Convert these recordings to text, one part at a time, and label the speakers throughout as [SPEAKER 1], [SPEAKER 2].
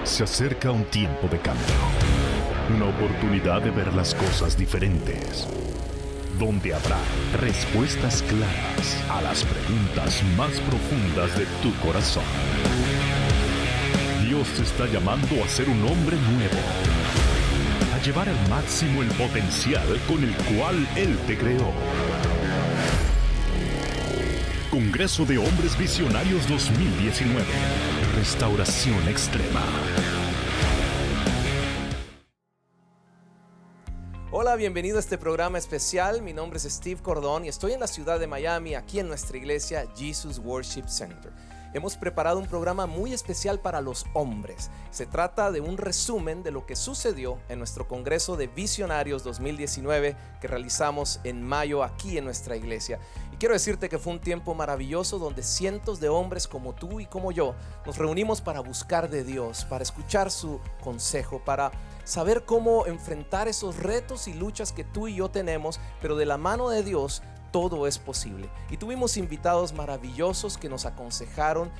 [SPEAKER 1] Se acerca un tiempo de cambio, una oportunidad de ver las cosas diferentes, donde habrá respuestas claras a las preguntas más profundas de tu corazón. Dios te está llamando a ser un hombre nuevo, a llevar al máximo el potencial con el cual Él te creó. Congreso de Hombres Visionarios 2019. Restauración extrema.
[SPEAKER 2] Hola, bienvenido a este programa especial. Mi nombre es Steve Cordón y estoy en la ciudad de Miami, aquí en nuestra iglesia Jesus Worship Center. Hemos preparado un programa muy especial para los hombres. Se trata de un resumen de lo que sucedió en nuestro Congreso de Visionarios 2019 que realizamos en mayo aquí en nuestra iglesia. Y quiero decirte que fue un tiempo maravilloso donde cientos de hombres como tú y como yo nos reunimos para buscar de Dios, para escuchar su consejo, para saber cómo enfrentar esos retos y luchas que tú y yo tenemos, pero de la mano de Dios todo es posible. Y tuvimos invitados maravillosos que nos aconsejaron,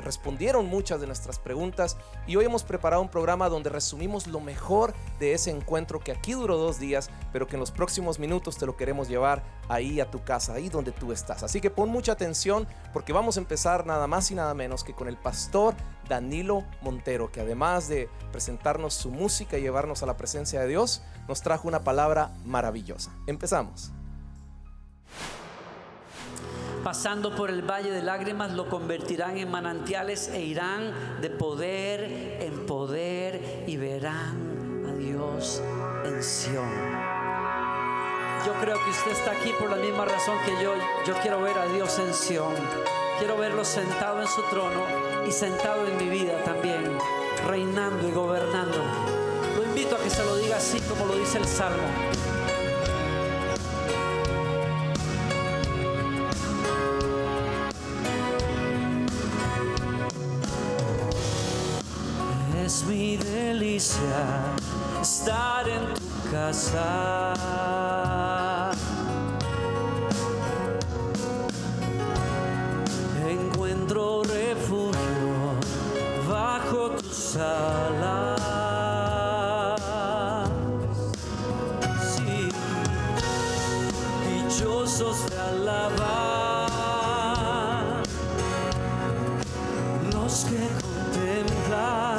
[SPEAKER 2] respondieron muchas de nuestras preguntas, y hoy hemos preparado un programa donde resumimos lo mejor de ese encuentro que aquí duró 2 días, pero que en los próximos minutos te lo queremos llevar ahí a tu casa, ahí donde tú estás. Así que pon mucha atención porque vamos a empezar nada más y nada menos que con el pastor Danilo Montero, que además de presentarnos su música y llevarnos a la presencia de Dios, nos trajo una palabra maravillosa. Empezamos.
[SPEAKER 3] Pasando por el valle de lágrimas, lo convertirán en manantiales e irán de poder en poder y verán a Dios en Sión. Yo creo que usted está aquí por la misma razón que yo. Yo quiero ver a Dios en Sión. Quiero verlo sentado en su trono y sentado en mi vida también, reinando y gobernando. Lo invito a que se lo diga así como lo dice el Salmo. Es mi delicia estar en tu casa. Encuentro refugio bajo tus alas. Sí, dichosos de alabar los que contemplan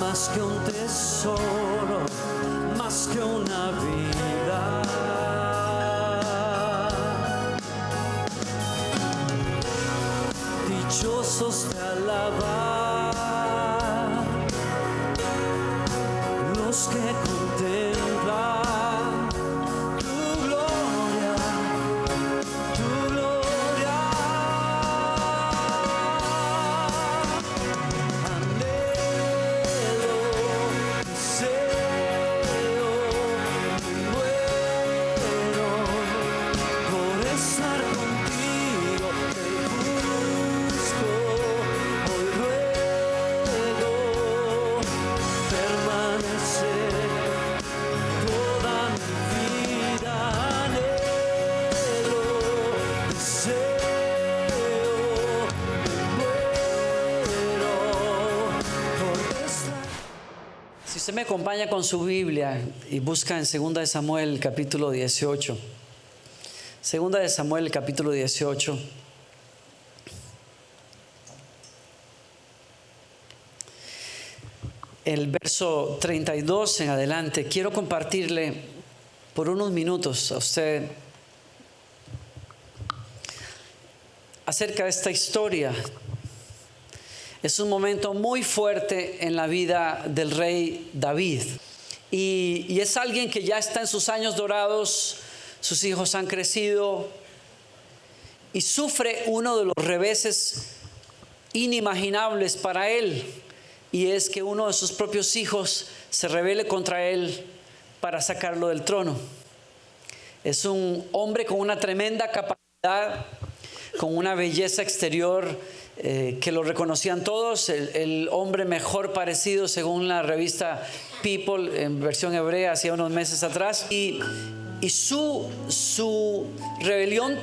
[SPEAKER 3] más que un tesoro, más que una vida. Dichosos de alabar los que contemplan tu gloria, tu gloria. Usted me acompaña con su Biblia y busca en 2 de Samuel capítulo 18. 2 de Samuel capítulo 18. El verso 32 en adelante. Quiero compartirle por unos minutos a usted acerca de esta historia. Es un momento muy fuerte en la vida del rey David. Y es alguien que ya está en sus años dorados, sus hijos han crecido y sufre uno de los reveses inimaginables para él. Y es que uno de sus propios hijos se rebele contra él para sacarlo del trono. Es un hombre con una tremenda capacidad, con una belleza exterior que lo reconocían todos, el hombre mejor parecido según la revista People en versión hebrea hacía unos meses atrás. Y su rebelión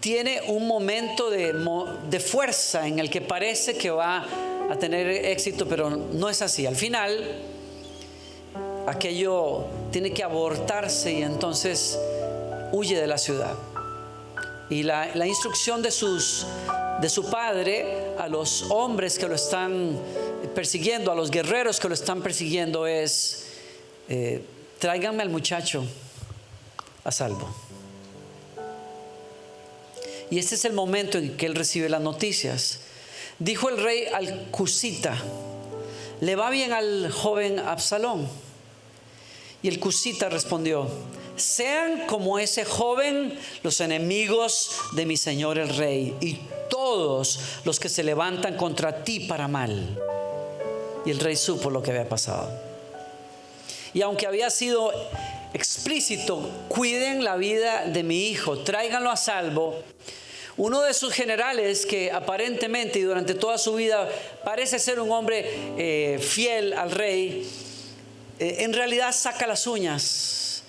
[SPEAKER 3] tiene un momento de fuerza en el que parece que va a tener éxito, pero no es así. Al final aquello tiene que abortarse y entonces huye de la ciudad. Y la instrucción de su padre a los hombres que lo están persiguiendo, a los guerreros que lo están persiguiendo es: tráiganme al muchacho a salvo. Y este es el momento en que él recibe las noticias. Dijo el rey al cusita: ¿le va bien al joven Absalón? Y el cusita respondió: sean como ese joven los enemigos de mi señor el rey y todos los que se levantan contra ti para mal. Y el rey supo lo que había pasado. Y aunque había sido explícito: cuiden la vida de mi hijo, tráiganlo a salvo, uno de sus generales, que aparentemente y durante toda su vida parece ser un hombre fiel al rey, en realidad saca las uñas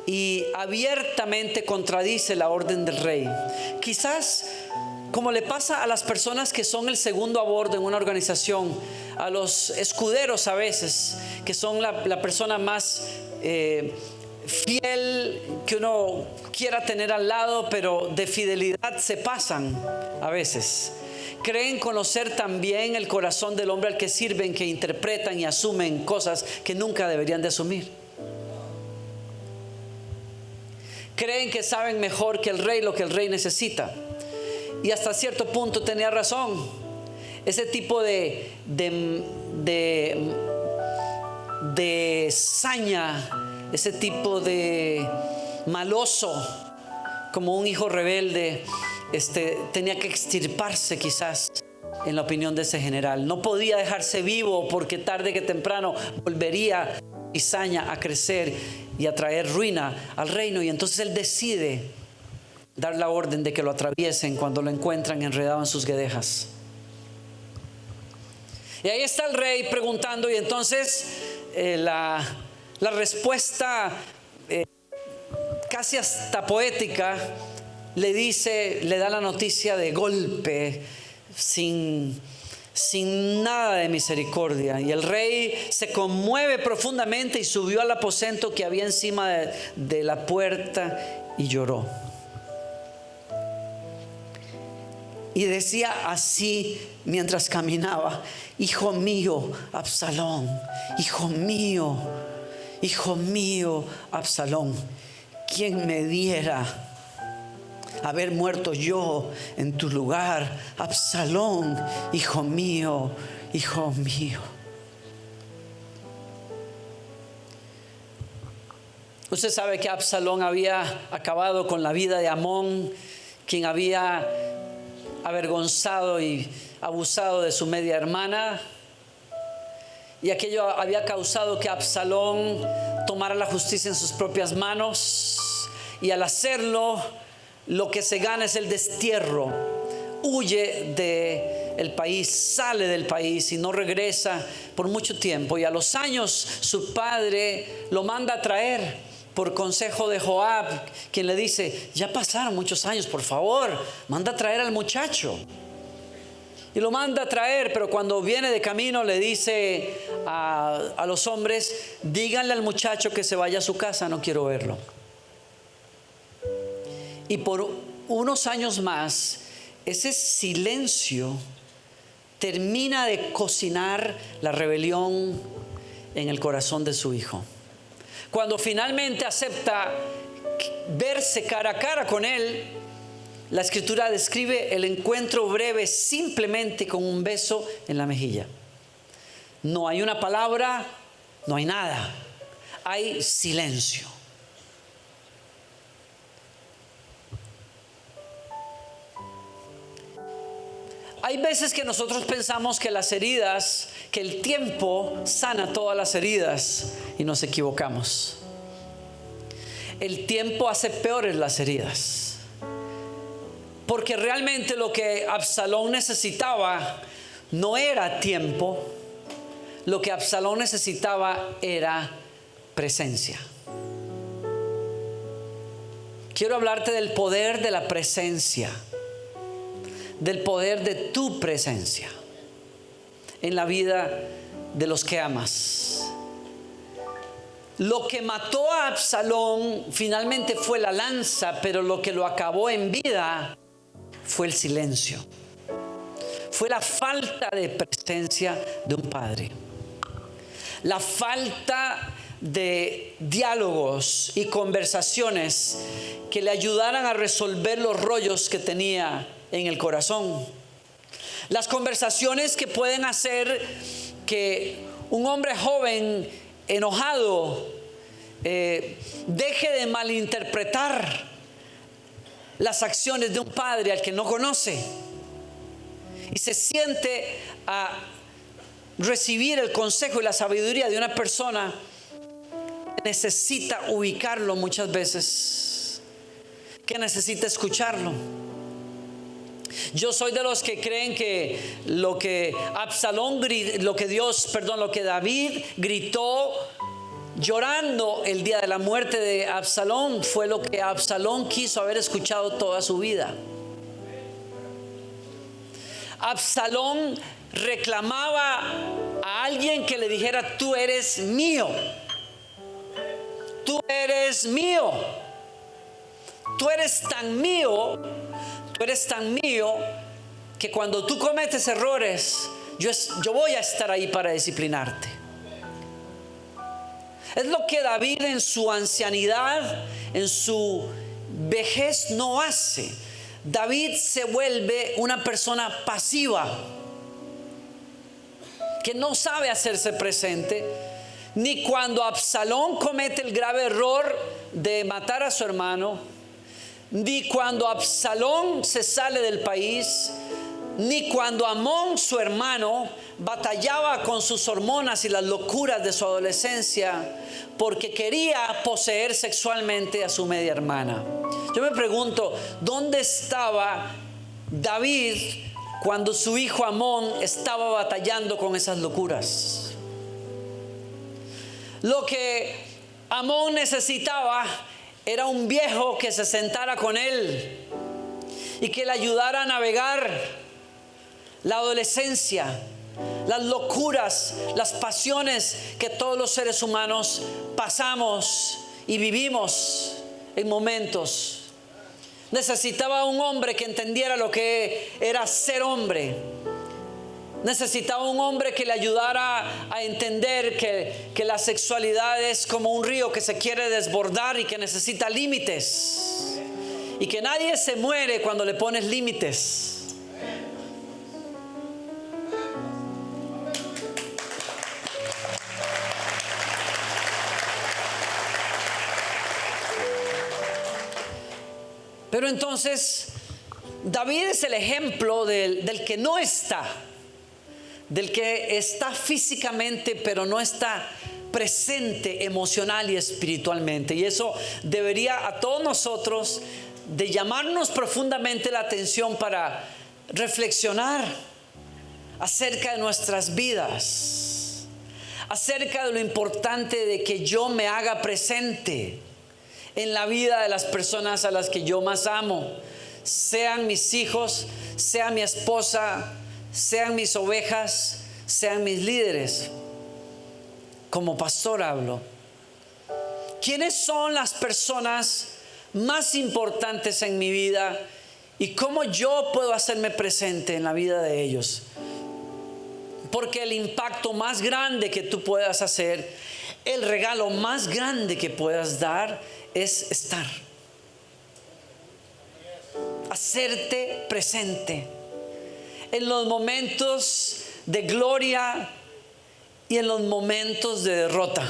[SPEAKER 3] y abiertamente contradice la orden del rey. Quizás como le pasa a las personas que son el segundo a bordo en una organización, a los escuderos a veces, que son la persona más fiel que uno quiera tener al lado, pero de fidelidad se pasan a veces. Creen conocer también el corazón del hombre al que sirven, que interpretan y asumen cosas que nunca deberían de asumir. Creen que saben mejor que el rey lo que el rey necesita. Y hasta cierto punto tenía razón. Ese tipo de saña, ese tipo de maloso, como un hijo rebelde, tenía que extirparse quizás, en la opinión de ese general. No podía dejarse vivo, porque tarde que temprano volvería cizaña a crecer y a traer ruina al reino. Y entonces él decide dar la orden de que lo atraviesen cuando lo encuentran enredado en sus guedejas. Y ahí está el rey preguntando, y entonces la respuesta casi hasta poética le da la noticia de golpe, sin nada de misericordia. Y el rey se conmueve profundamente y subió al aposento que había encima de la puerta y lloró. Y decía así mientras caminaba: hijo mío, Absalón, hijo mío, Absalón, ¿quién me diera haber muerto yo en tu lugar? Absalón, hijo mío, hijo mío. Usted sabe que Absalón había acabado con la vida de Amón, quien había avergonzado y abusado de su media hermana, y aquello había causado que Absalón tomara la justicia en sus propias manos, y al hacerlo lo que se gana es el destierro. Huye del país, sale del país y no regresa por mucho tiempo. Y a los años su padre lo manda a traer por consejo de Joab, quien le dice: ya pasaron muchos años, por favor, manda a traer al muchacho. Y lo manda a traer, pero cuando viene de camino le dice a los hombres: díganle al muchacho que se vaya a su casa, no quiero verlo. Y por unos años más, ese silencio termina de cocinar la rebelión en el corazón de su hijo. Cuando finalmente acepta verse cara a cara con él, la escritura describe el encuentro breve simplemente con un beso en la mejilla. No hay una palabra, no hay nada, hay silencio. Hay veces que nosotros pensamos que las heridas, que el tiempo sana todas las heridas, y nos equivocamos. El tiempo hace peores las heridas, porque realmente lo que Absalón necesitaba no era tiempo, lo que Absalón necesitaba era presencia. Quiero hablarte del poder de la presencia, del poder de tu presencia en la vida de los que amas. Lo que mató a Absalón finalmente fue la lanza, pero lo que lo acabó en vida fue el silencio. Fue la falta de presencia de un padre. La falta de diálogos y conversaciones que le ayudaran a resolver los rollos que tenía en el corazón. Las conversaciones que pueden hacer que un hombre joven enojado deje de malinterpretar las acciones de un padre al que no conoce y se siente a recibir el consejo y la sabiduría de una persona que necesita ubicarlo muchas veces, que necesita escucharlo. Yo soy de los que creen que lo que David gritó llorando el día de la muerte de Absalón fue lo que Absalón quiso haber escuchado toda su vida. Absalón reclamaba a alguien que le dijera: tú eres mío, tú eres mío, tú eres tan mío, tú eres tan mío que cuando tú cometes errores yo voy a estar ahí para disciplinarte. Es lo que David en su ancianidad, en su vejez no hace. David se vuelve una persona pasiva, que no sabe hacerse presente, ni cuando Absalón comete el grave error de matar a su hermano, ni cuando Absalón se sale del país, ni cuando Amón, su hermano, batallaba con sus hormonas y las locuras de su adolescencia porque quería poseer sexualmente a su media hermana. Yo me pregunto, ¿dónde estaba David cuando su hijo Amón estaba batallando con esas locuras? Lo que Amón necesitaba era un viejo que se sentara con él y que le ayudara a navegar la adolescencia, las locuras, las pasiones que todos los seres humanos pasamos y vivimos en momentos. Necesitaba un hombre que entendiera lo que era ser hombre. Necesitaba un hombre que le ayudara a entender que la sexualidad es como un río que se quiere desbordar y que necesita límites. Y que nadie se muere cuando le pones límites. Pero entonces David es el ejemplo del que no está, del que está físicamente pero no está presente emocional y espiritualmente. Y eso debería a todos nosotros de llamarnos profundamente la atención para reflexionar acerca de nuestras vidas, acerca de lo importante de que yo me haga presente en la vida de las personas a las que yo más amo, sean mis hijos, sea mi esposa, sean mis ovejas, sean mis líderes. Como pastor hablo. ¿Quiénes son las personas más importantes en mi vida y cómo yo puedo hacerme presente en la vida de ellos? Porque el impacto más grande que tú puedas hacer, el regalo más grande que puedas dar es estar. hacerte presente en los momentos de gloria y en los momentos de derrota.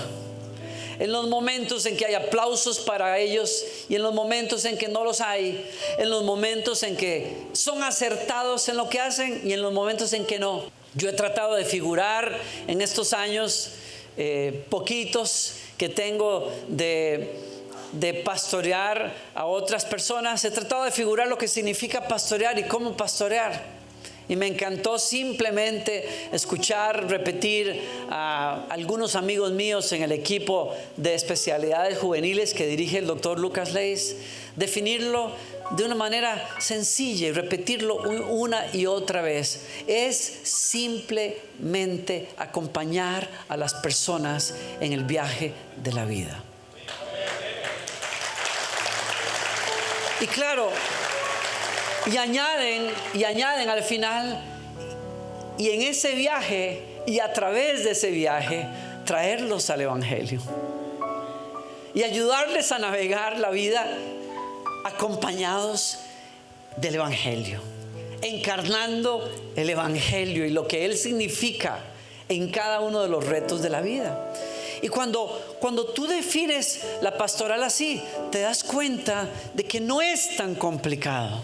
[SPEAKER 3] En los momentos en que hay aplausos para ellos y en los momentos en que no los hay. En los momentos en que son acertados en lo que hacen y en los momentos en que no. Yo he tratado de figurar en estos años poquitos que tengo de pastorear a otras personas. He tratado de figurar lo que significa pastorear y cómo pastorear. Y me encantó simplemente escuchar, repetir a algunos amigos míos en el equipo de especialidades juveniles que dirige el doctor Lucas Leis, definirlo de una manera sencilla y repetirlo una y otra vez. Es simplemente acompañar a las personas en el viaje de la vida. Y claro, y añaden al final, y en ese viaje y a través de ese viaje traerlos al Evangelio y ayudarles a navegar la vida acompañados del Evangelio, encarnando el Evangelio y lo que Él significa en cada uno de los retos de la vida. Y cuando tú defines la pastoral así, te das cuenta de que no es tan complicado.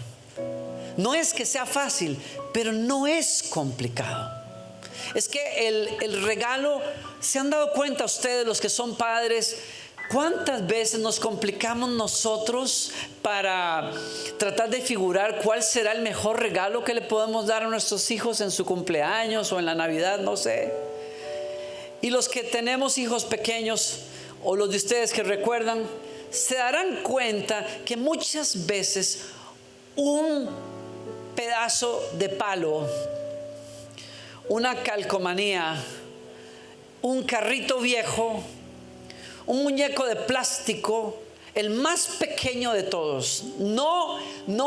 [SPEAKER 3] No es que sea fácil, pero no es complicado. Es que el regalo, ¿se han dado cuenta ustedes, los que son padres, cuántas veces nos complicamos nosotros para tratar de figurar cuál será el mejor regalo que le podemos dar a nuestros hijos en su cumpleaños o en la Navidad? No sé. Y los que tenemos hijos pequeños, o los de ustedes que recuerdan, se darán cuenta que muchas veces un pedazo de palo, una calcomanía, un carrito viejo, un muñeco de plástico, el más pequeño de todos, no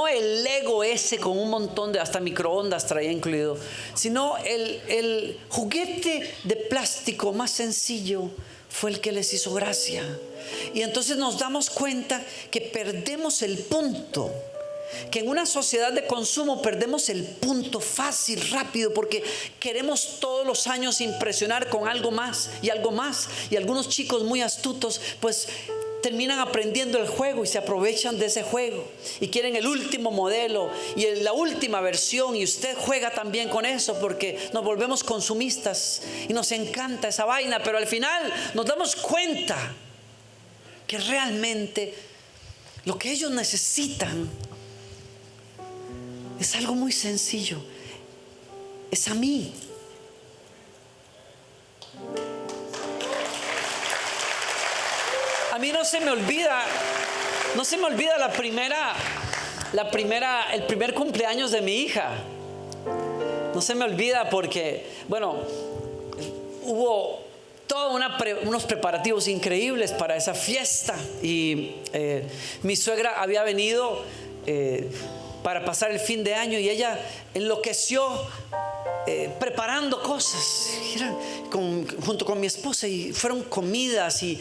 [SPEAKER 3] el Lego ese con un montón de hasta microondas traía incluido, sino el juguete de plástico más sencillo fue el que les hizo gracia. Y entonces nos damos cuenta que perdemos el punto, que en una sociedad de consumo perdemos el punto fácil, rápido, porque queremos todos los años impresionar con algo más y algo más. Y algunos chicos muy astutos pues terminan aprendiendo el juego y se aprovechan de ese juego y quieren el último modelo y la última versión, y usted juega también con eso porque nos volvemos consumistas y nos encanta esa vaina, pero al final nos damos cuenta que realmente lo que ellos necesitan es algo muy sencillo. Es a mí. A mí no se me olvida el primer cumpleaños de mi hija. No se me olvida porque, bueno, hubo todos unos preparativos increíbles para esa fiesta y mi suegra había venido para pasar el fin de año y ella enloqueció preparando cosas junto con mi esposa, y fueron comidas y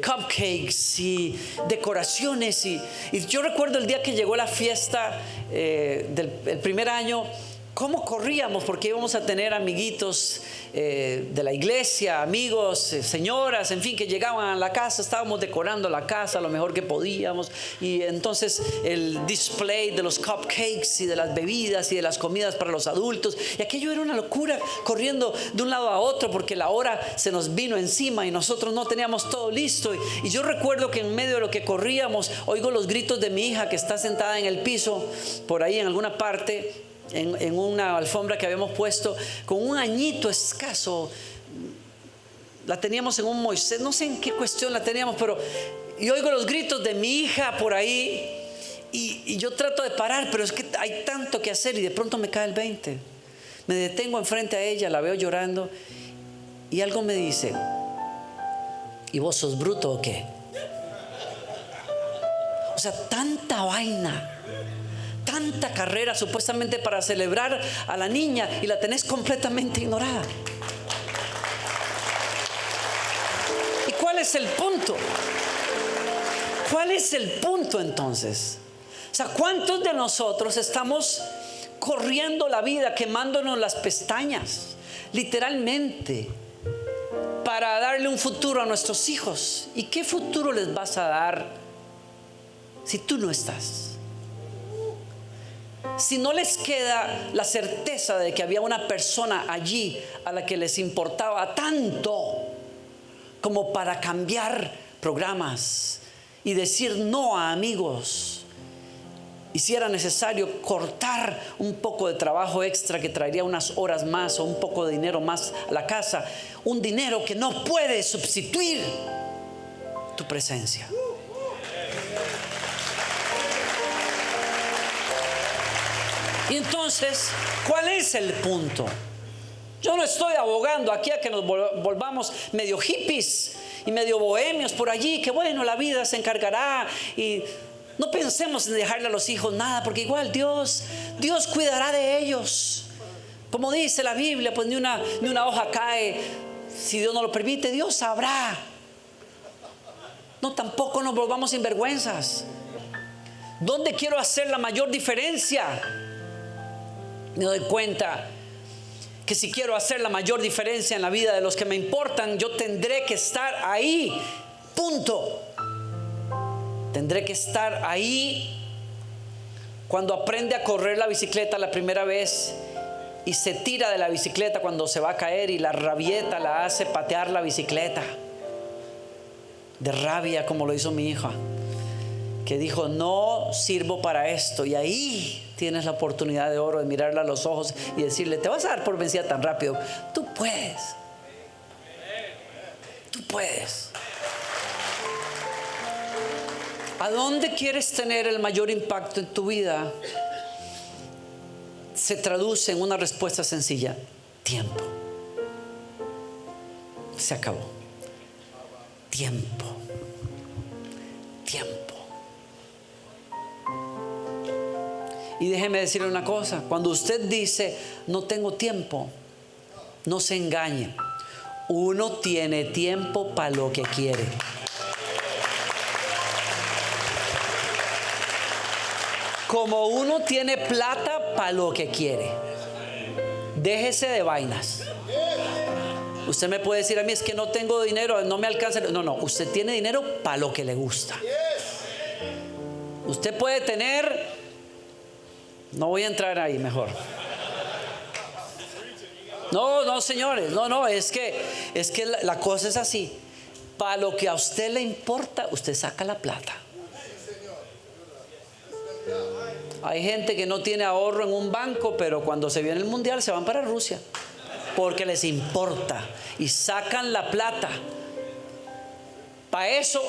[SPEAKER 3] cupcakes y decoraciones y yo recuerdo el día que llegó la fiesta del primer año, cómo corríamos porque íbamos a tener amiguitos de la iglesia, amigos, señoras, en fin, que llegaban a la casa. Estábamos decorando la casa lo mejor que podíamos, y entonces el display de los cupcakes y de las bebidas y de las comidas para los adultos, y aquello era una locura, corriendo de un lado a otro porque la hora se nos vino encima y nosotros no teníamos todo listo. Y yo recuerdo que en medio de lo que corríamos oigo los gritos de mi hija, que está sentada en el piso por ahí en alguna parte, en una alfombra que habíamos puesto, con un añito escaso. La teníamos en un Moisés, no sé en qué cuestión la teníamos, pero y oigo los gritos de mi hija por ahí y yo trato de parar, pero es que hay tanto que hacer y de pronto me cae el 20. Me detengo enfrente a ella, la veo llorando y algo me dice: ¿y vos sos bruto o qué? O sea, tanta vaina, tanta carrera supuestamente para celebrar a la niña y la tenés completamente ignorada. ¿Y cuál es el punto? ¿Cuál es el punto entonces? sea, ¿cuántos de nosotros estamos corriendo la vida, quemándonos las pestañas, literalmente, para darle un futuro a nuestros hijos? ¿Y qué futuro les vas a dar si tú no estás? Si no les queda la certeza de que había una persona allí a la que les importaba tanto como para cambiar programas y decir no a amigos, y si era necesario cortar un poco de trabajo extra que traería unas horas más o un poco de dinero más a la casa, un dinero que no puede sustituir tu presencia. Y entonces, ¿cuál es el punto? Yo no estoy abogando aquí a que nos volvamos medio hippies y medio bohemios por allí, que bueno, la vida se encargará, y no pensemos en dejarle a los hijos nada, porque igual Dios cuidará de ellos. Como dice la Biblia, pues ni una hoja cae, si Dios no lo permite, Dios sabrá. No, tampoco nos volvamos sinvergüenzas. ¿Dónde quiero hacer la mayor diferencia? Me doy cuenta que si quiero hacer la mayor diferencia en la vida de los que me importan, yo tendré que estar ahí, punto. Tendré que estar ahí cuando aprende a correr la bicicleta la primera vez y se tira de la bicicleta cuando se va a caer, y la rabieta la hace patear la bicicleta de rabia, como lo hizo mi hija, que dijo: no sirvo para esto. Y ahí tienes la oportunidad de oro de mirarla a los ojos y decirle: te vas a dar por vencida tan rápido. Tú puedes. Tú puedes. ¿A dónde quieres tener el mayor impacto en tu vida? Se traduce en una respuesta sencilla: tiempo. Se acabó. Tiempo. Tiempo. Y déjeme decirle una cosa: cuando usted dice no tengo tiempo, no se engañe. Uno tiene tiempo para lo que quiere. Como uno tiene plata para lo que quiere. Déjese de vainas. Usted me puede decir a mí: es que no tengo dinero, no me alcanza. No, usted tiene dinero para lo que le gusta. Usted puede tener... No voy a entrar ahí, mejor. No, señores, es que la cosa es así. Para lo que a usted le importa, usted saca la plata. Hay gente que no tiene ahorro en un banco, pero cuando se viene el mundial se van para Rusia porque les importa y sacan la plata para eso,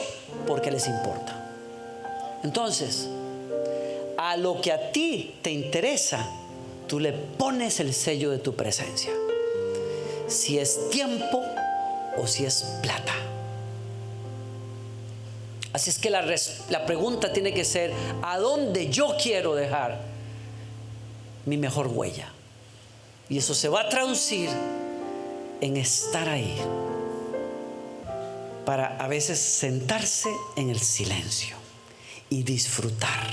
[SPEAKER 3] porque les importa. Entonces, a lo que a ti te interesa, tú le pones el sello de tu presencia, si es tiempo o si es plata. Así es que la pregunta tiene que ser: ¿a dónde yo quiero dejar mi mejor huella? Y eso se va a traducir en estar ahí, para a veces sentarse en el silencio y disfrutar.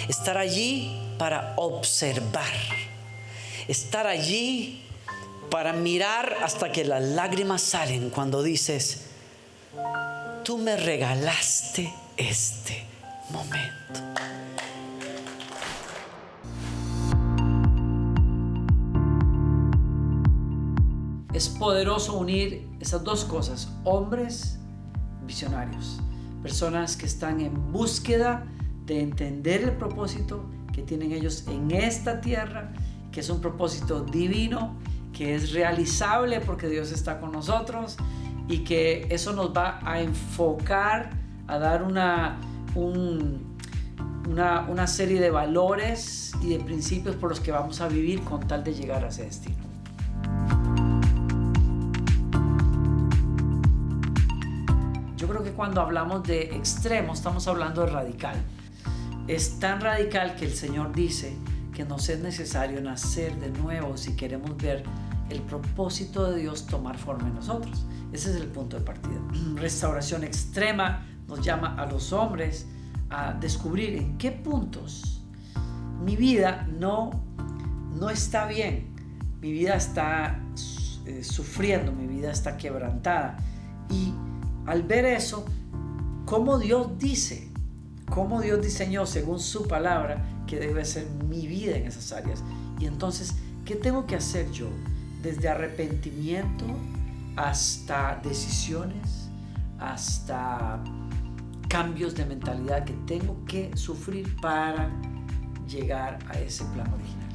[SPEAKER 3] Estar allí para observar. Estar allí para mirar hasta que las lágrimas salen cuando dices: tú me regalaste este momento. Es poderoso unir esas dos cosas: hombres visionarios, personas que están en búsqueda de entender el propósito que tienen ellos en esta tierra, que es un propósito divino, que es realizable porque Dios está con nosotros, y que eso nos va a enfocar a dar una serie de valores y de principios por los que vamos a vivir con tal de llegar a ese destino. Yo creo que cuando hablamos de extremo estamos hablando de radical. Es tan radical que el Señor dice que nos es necesario nacer de nuevo si queremos ver el propósito de Dios tomar forma en nosotros. Ese es el punto de partida. Restauración extrema nos llama a los hombres a descubrir en qué puntos mi vida no está bien, mi vida está sufriendo, mi vida está quebrantada. Y al ver eso, cómo Dios diseñó según su palabra que debe ser mi vida en esas áreas. Y entonces, ¿qué tengo que hacer yo? Desde arrepentimiento hasta decisiones, hasta cambios de mentalidad que tengo que sufrir para llegar a ese plan original.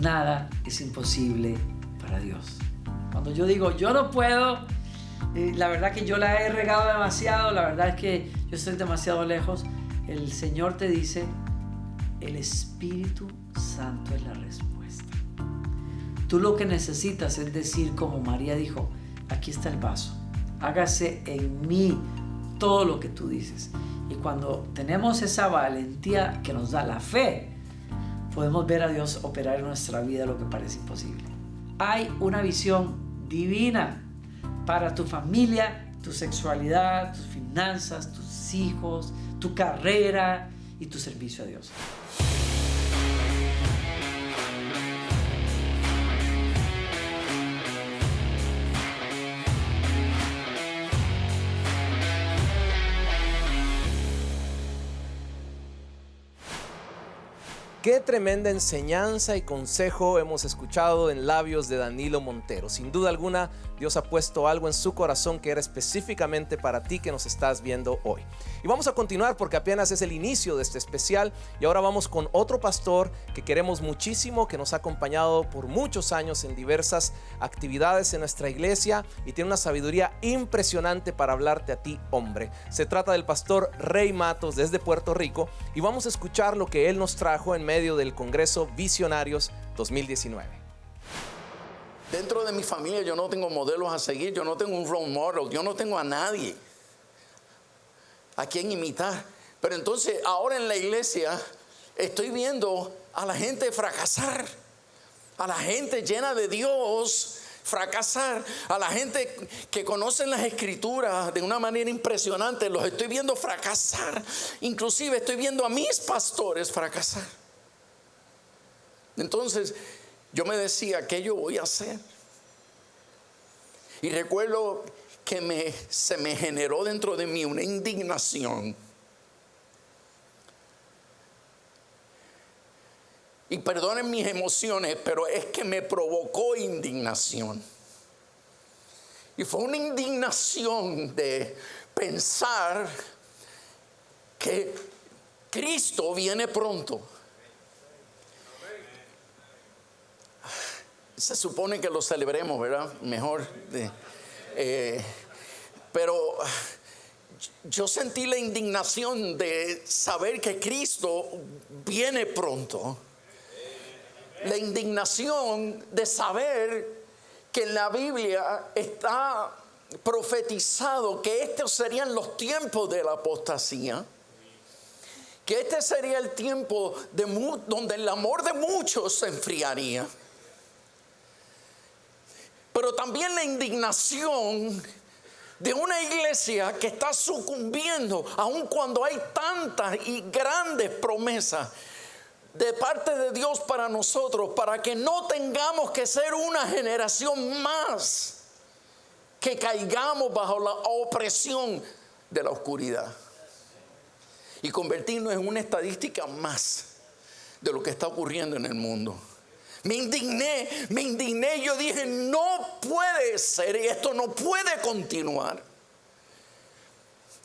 [SPEAKER 3] Nada es imposible para Dios. Cuando yo digo yo no puedo, la verdad que yo la he regado demasiado, la verdad es que yo estoy demasiado lejos, el Señor te dice, el Espíritu Santo es la respuesta. Tú lo que necesitas es decir como María dijo, aquí está el vaso, hágase en mí todo lo que tú dices. Y cuando tenemos esa valentía que nos da la fe, podemos ver a Dios operar en nuestra vida lo que parece imposible. Hay una visión divina para tu familia, tu sexualidad, tus finanzas, tus hijos, tu carrera y tu servicio a Dios.
[SPEAKER 2] Qué tremenda enseñanza y consejo hemos escuchado en labios de Danilo Montero. Sin duda alguna, Dios ha puesto algo en su corazón que era específicamente para ti que nos estás viendo hoy. Y vamos a continuar porque apenas es el inicio de este especial y ahora vamos con otro pastor que queremos muchísimo, que nos ha acompañado por muchos años en diversas actividades en nuestra iglesia y tiene una sabiduría impresionante para hablarte a ti, hombre. Se trata del pastor Rey Matos desde Puerto Rico y vamos a escuchar lo que él nos trajo en medio del Congreso Visionarios 2019.
[SPEAKER 4] Dentro de mi familia yo no tengo modelos a seguir, yo no tengo un role model, yo no tengo a nadie a quien imitar. Pero entonces ahora en la iglesia estoy viendo a la gente fracasar, a la gente llena de Dios fracasar, a la gente que conoce las escrituras de una manera impresionante, los estoy viendo fracasar. Inclusive estoy viendo a mis pastores fracasar. Entonces yo me decía, ¿qué yo voy a hacer? Y recuerdo que se me generó dentro de mí una indignación. Y perdonen mis emociones, pero es que me provocó indignación. Y fue una indignación de pensar que Cristo viene pronto. Se supone que lo celebremos, ¿verdad? Mejor. Pero yo sentí la indignación de saber que Cristo viene pronto. La indignación de saber que en la Biblia está profetizado que estos serían los tiempos de la apostasía. Que este sería el tiempo donde el amor de muchos se enfriaría. Pero también la indignación de una iglesia que está sucumbiendo, aun cuando hay tantas y grandes promesas de parte de Dios para nosotros, para que no tengamos que ser una generación más que caigamos bajo la opresión de la oscuridad y convertirnos en una estadística más de lo que está ocurriendo en el mundo. Me indigné, yo dije, no puede ser, esto no puede continuar.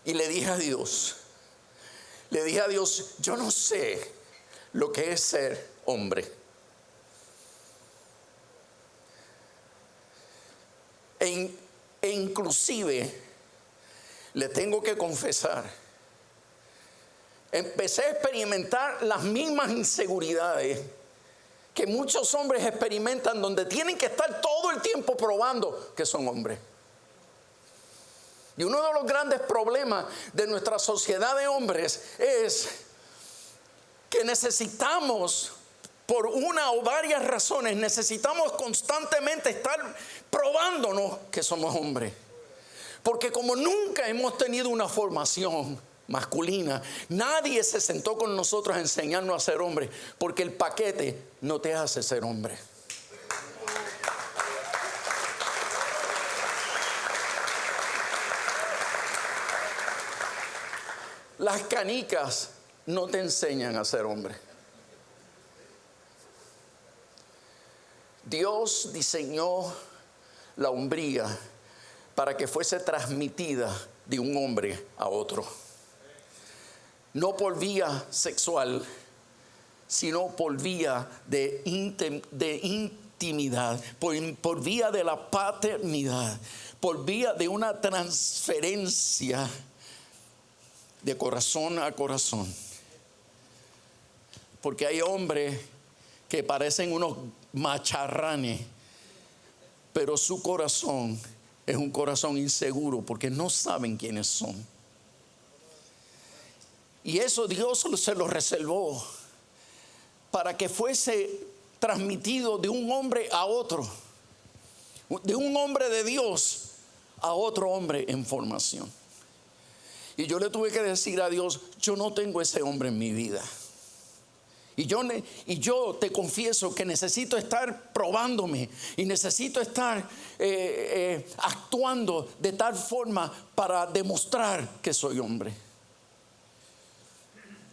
[SPEAKER 4] Y le dije a Dios, yo no sé lo que es ser hombre. E inclusive, le tengo que confesar, empecé a experimentar las mismas inseguridades que muchos hombres experimentan, donde tienen que estar todo el tiempo probando que son hombres. Y uno de los grandes problemas de nuestra sociedad de hombres es que necesitamos, por una o varias razones, necesitamos constantemente estar probándonos que somos hombres. Porque como nunca hemos tenido una formación masculina. Nadie se sentó con nosotros a enseñarnos a ser hombres, porque el paquete no te hace ser hombre. Las canicas no te enseñan a ser hombre. Dios diseñó la hombría para que fuese transmitida de un hombre a otro. No por vía sexual, sino por vía de intimidad, por vía de la paternidad, por vía de una transferencia de corazón a corazón. Porque hay hombres que parecen unos macharranes, pero su corazón es un corazón inseguro porque no saben quiénes son. Y eso Dios se lo reservó para que fuese transmitido de un hombre a otro, de un hombre de Dios a otro hombre en formación. Y yo le tuve que decir a Dios, yo no tengo ese hombre en mi vida. Y yo te confieso que necesito estar probándome y necesito estar actuando de tal forma para demostrar que soy hombre.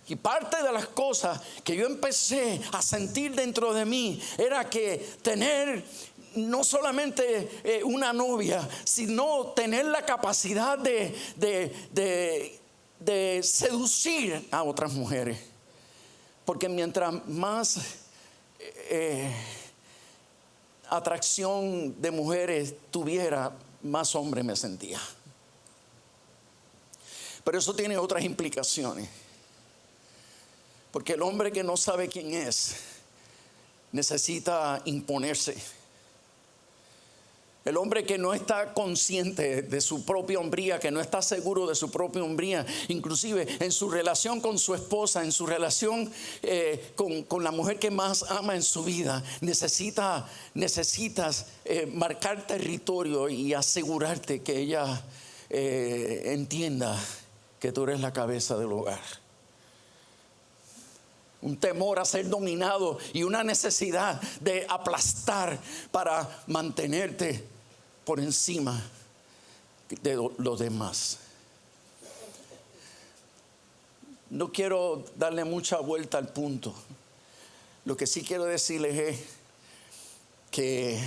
[SPEAKER 4] Y parte de las cosas que yo empecé a sentir dentro de mí era que tener no solamente una novia, sino tener la capacidad de seducir a otras mujeres. Porque mientras más atracción de mujeres tuviera, más hombre me sentía. Pero eso tiene otras implicaciones. Porque el hombre que no sabe quién es necesita imponerse. El hombre que no está consciente de su propia hombría, que no está seguro de su propia hombría, inclusive en su relación con su esposa, en su relación con la mujer que más ama en su vida, necesitas marcar territorio y asegurarte que ella entienda que tú eres la cabeza del hogar. Un temor a ser dominado y una necesidad de aplastar para mantenerte por encima de los demás. No quiero darle mucha vuelta al punto. Lo que sí quiero decirles es que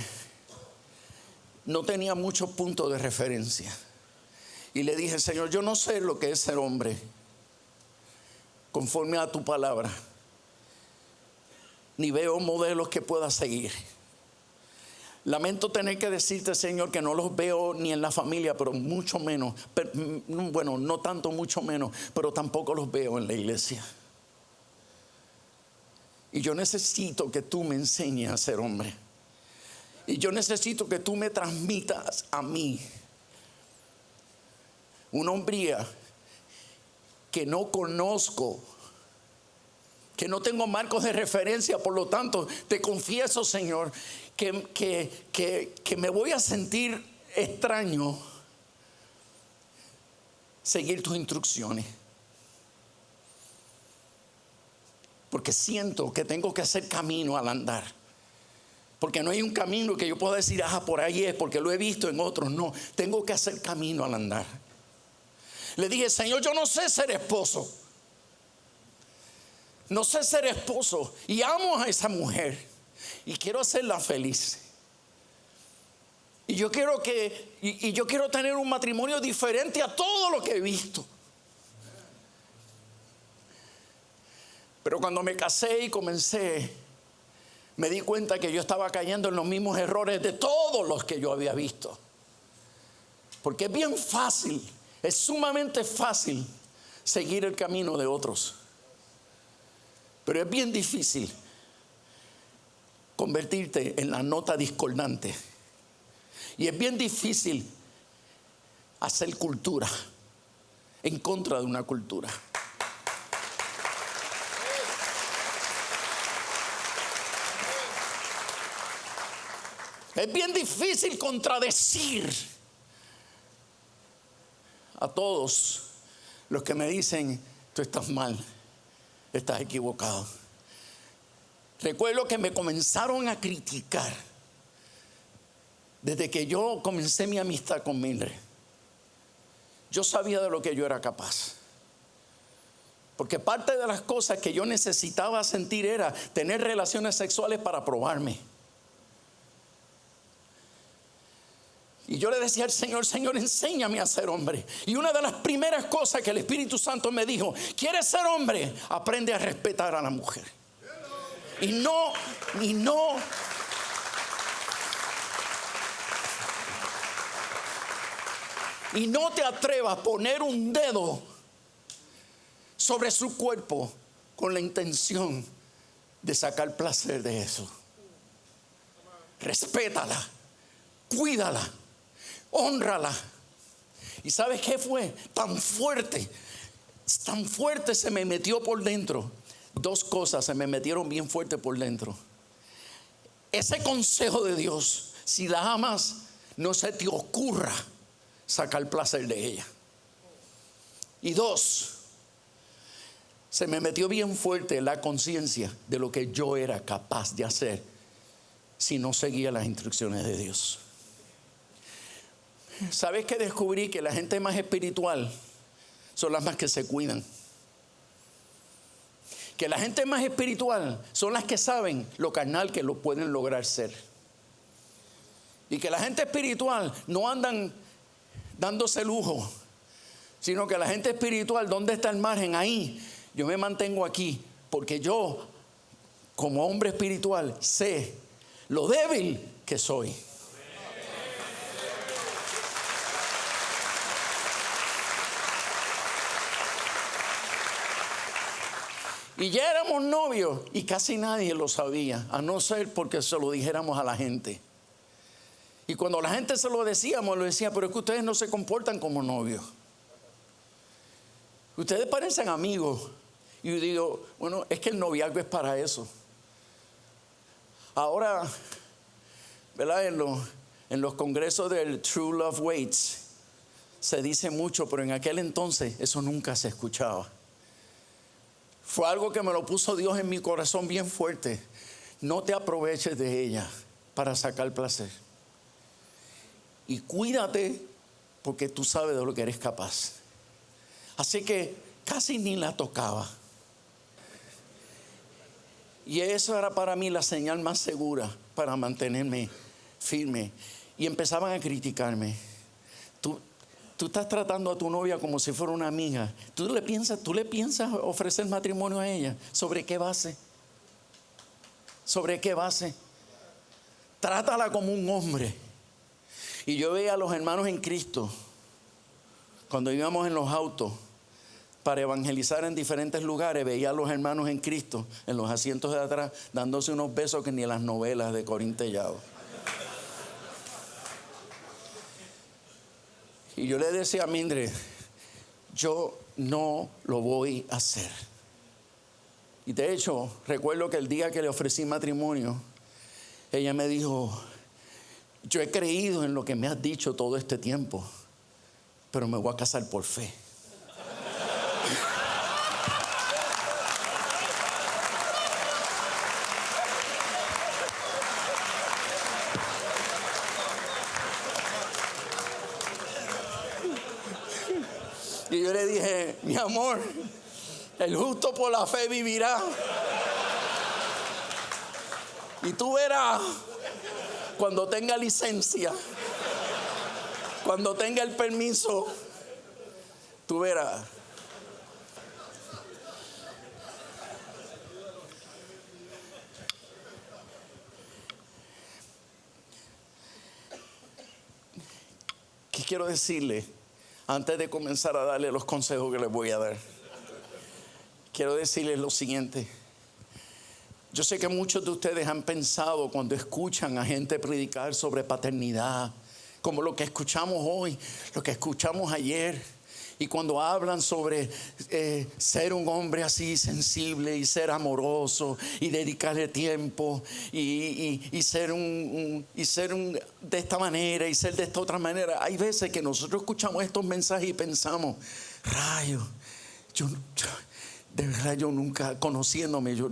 [SPEAKER 4] no tenía muchos puntos de referencia. Y le dije, Señor, yo no sé lo que es ser hombre conforme a tu palabra. Ni veo modelos que pueda seguir. Lamento tener que decirte, Señor, que no los veo ni en la familia, pero mucho menos, bueno, no tanto mucho menos, pero tampoco los veo en la iglesia. Y yo necesito que tú me enseñes a ser hombre. Y yo necesito que tú me transmitas a mí una hombría que no conozco, que no tengo marcos de referencia. Por lo tanto, te confieso, Señor, que me voy a sentir extraño seguir tus instrucciones, porque siento que tengo que hacer camino al andar, porque no hay un camino que yo pueda decir, por ahí es, porque lo he visto en otros. No, tengo que hacer camino al andar. Le dije, Señor, yo no sé ser esposo. No sé ser esposo y amo a esa mujer y quiero hacerla feliz. Y yo quiero tener un matrimonio diferente a todo lo que he visto. Pero cuando me casé y comencé, me di cuenta que yo estaba cayendo en los mismos errores de todos los que yo había visto. Porque es bien fácil, es sumamente fácil seguir el camino de otros. Pero es bien difícil convertirte en la nota discordante. Y es bien difícil hacer cultura en contra de una cultura. Es bien difícil contradecir a todos los que me dicen, tú estás mal, estás equivocado. Recuerdo que me comenzaron a criticar desde que yo comencé mi amistad con Mildred. Yo sabía de lo que yo era capaz. Porque parte de las cosas que yo necesitaba sentir era tener relaciones sexuales para probarme. Y yo le decía al Señor, Señor, enséñame a ser hombre. Y una de las primeras cosas que el Espíritu Santo me dijo, ¿quieres ser hombre? Aprende a respetar a la mujer. Y no te atrevas a poner un dedo sobre su cuerpo con la intención de sacar placer de eso. Respétala, cuídala, hónrala. ¿Y sabes qué fue? Tan fuerte se me metió por dentro. Dos cosas se me metieron bien fuerte por dentro. Ese consejo de Dios, si la amas, no se te ocurra sacar placer de ella. Y dos, se me metió bien fuerte la conciencia de lo que yo era capaz de hacer si no seguía las instrucciones de Dios. ¿Sabes qué descubrí? Que la gente más espiritual son las más que se cuidan. Que la gente más espiritual son las que saben lo carnal que lo pueden lograr ser. Y que la gente espiritual no andan dándose lujo, sino que la gente espiritual, ¿dónde está el margen? Ahí. Yo me mantengo aquí porque yo, como hombre espiritual, sé lo débil que soy. Y ya éramos novios y casi nadie lo sabía, a no ser porque se lo dijéramos a la gente. Y cuando la gente se lo decíamos, lo decía, pero es que ustedes no se comportan como novios. Ustedes parecen amigos. Y yo digo, bueno, es que el noviazgo es para eso. Ahora, ¿verdad? En los congresos del True Love Waits se dice mucho, pero en aquel entonces eso nunca se escuchaba. Fue algo que me lo puso Dios en mi corazón bien fuerte. No te aproveches de ella para sacar placer. Y cuídate porque tú sabes de lo que eres capaz. Así que casi ni la tocaba. Y eso era para mí la señal más segura para mantenerme firme. Y empezaban a criticarme. Tú estás tratando a tu novia como si fuera una amiga. ¿Tú le piensas ofrecer matrimonio a ella? ¿Sobre qué base? ¿Sobre qué base? Trátala como un hombre. Y yo veía a los hermanos en Cristo, cuando íbamos en los autos para evangelizar en diferentes lugares, veía a los hermanos en Cristo en los asientos de atrás dándose unos besos que ni las novelas de Corín Tellado. Y yo le decía a Mildred, yo no lo voy a hacer. Y de hecho, recuerdo que el día que le ofrecí matrimonio, ella me dijo, yo he creído en lo que me has dicho todo este tiempo, pero me voy a casar por fe. Y yo le dije, mi amor, el justo por la fe vivirá. Y tú verás, cuando tenga licencia, cuando tenga el permiso, tú verás. ¿Qué quiero decirle? Antes de comenzar a darle los consejos que les voy a dar, quiero decirles lo siguiente. Yo sé que muchos de ustedes han pensado cuando escuchan a gente predicar sobre paternidad, como lo que escuchamos hoy, lo que escuchamos ayer, y cuando hablan sobre ser un hombre así sensible y ser amoroso y dedicarle tiempo y ser de esta manera y ser de esta otra manera. Hay veces que nosotros escuchamos estos mensajes y pensamos, rayos, de verdad, yo nunca, conociéndome, yo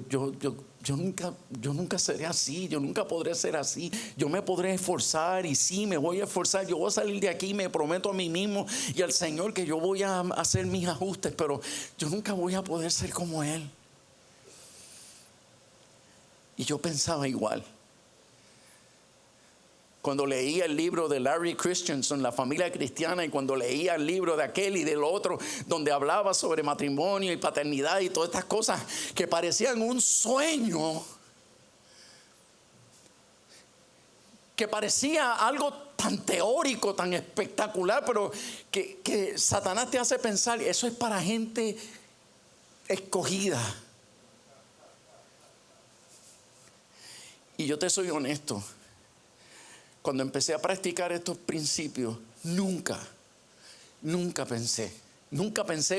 [SPEAKER 4] nunca seré así, yo nunca podré ser así. Yo me podré esforzar, y sí, me voy a esforzar. Yo voy a salir de aquí, me prometo a mí mismo y al Señor que yo voy a hacer mis ajustes, pero yo nunca voy a poder ser como Él. Y yo pensaba igual. Cuando leía el libro de Larry Christensen, La familia cristiana, y cuando leía el libro de aquel y del otro, donde hablaba sobre matrimonio y paternidad y todas estas cosas que parecían un sueño, que parecía algo tan teórico, tan espectacular, pero que Satanás te hace pensar, eso es para gente escogida. Y yo te soy honesto. Cuando empecé a practicar estos principios, nunca pensé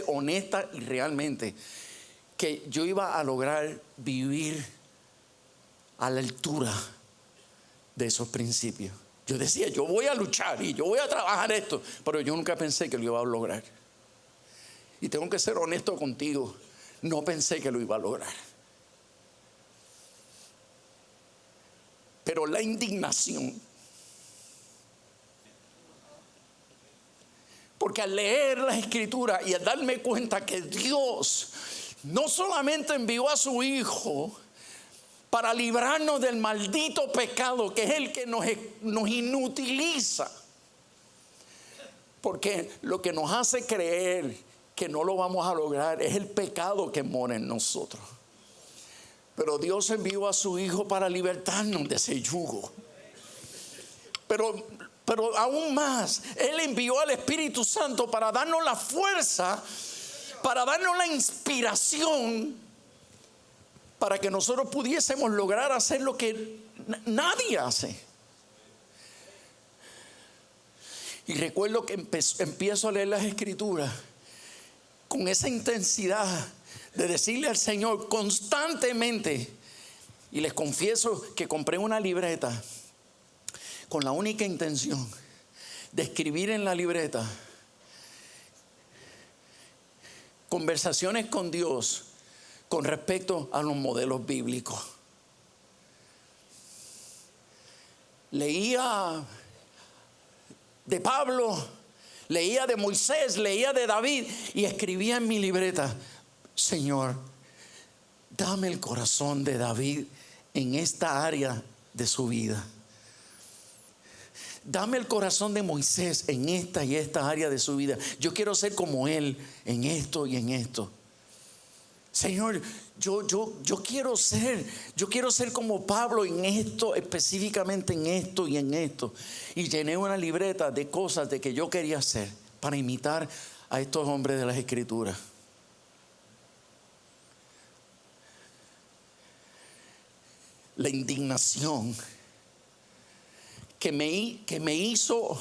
[SPEAKER 4] honesta y realmente que yo iba a lograr vivir a la altura de esos principios. Yo decía, yo voy a luchar y yo voy a trabajar esto, pero yo nunca pensé que lo iba a lograr. Y tengo que ser honesto contigo, no pensé que lo iba a lograr. Pero la indignación, porque al leer las escrituras y al darme cuenta que Dios no solamente envió a su Hijo para librarnos del maldito pecado, que es el que nos inutiliza, porque lo que nos hace creer que no lo vamos a lograr es el pecado que mora en nosotros. Pero Dios envió a su Hijo para libertarnos de ese yugo. Pero aún más, Él envió al Espíritu Santo para darnos la fuerza, para darnos la inspiración, para que nosotros pudiésemos lograr hacer lo que nadie hace. Y recuerdo que empiezo a leer las Escrituras con esa intensidad de decirle al Señor constantemente. Y les confieso que compré una libreta con la única intención de escribir en la libreta conversaciones con Dios con respecto a los modelos bíblicos. Leía de Pablo, leía de Moisés, leía de David y escribía en mi libreta: Señor, dame el corazón de David en esta área de su vida. Dame el corazón de Moisés en esta y esta área de su vida. Yo quiero ser como él en esto y en esto. Señor, yo quiero ser como Pablo en esto, específicamente en esto y en esto. Y llené una libreta de cosas de que yo quería hacer para imitar a estos hombres de las Escrituras. La indignación que me hizo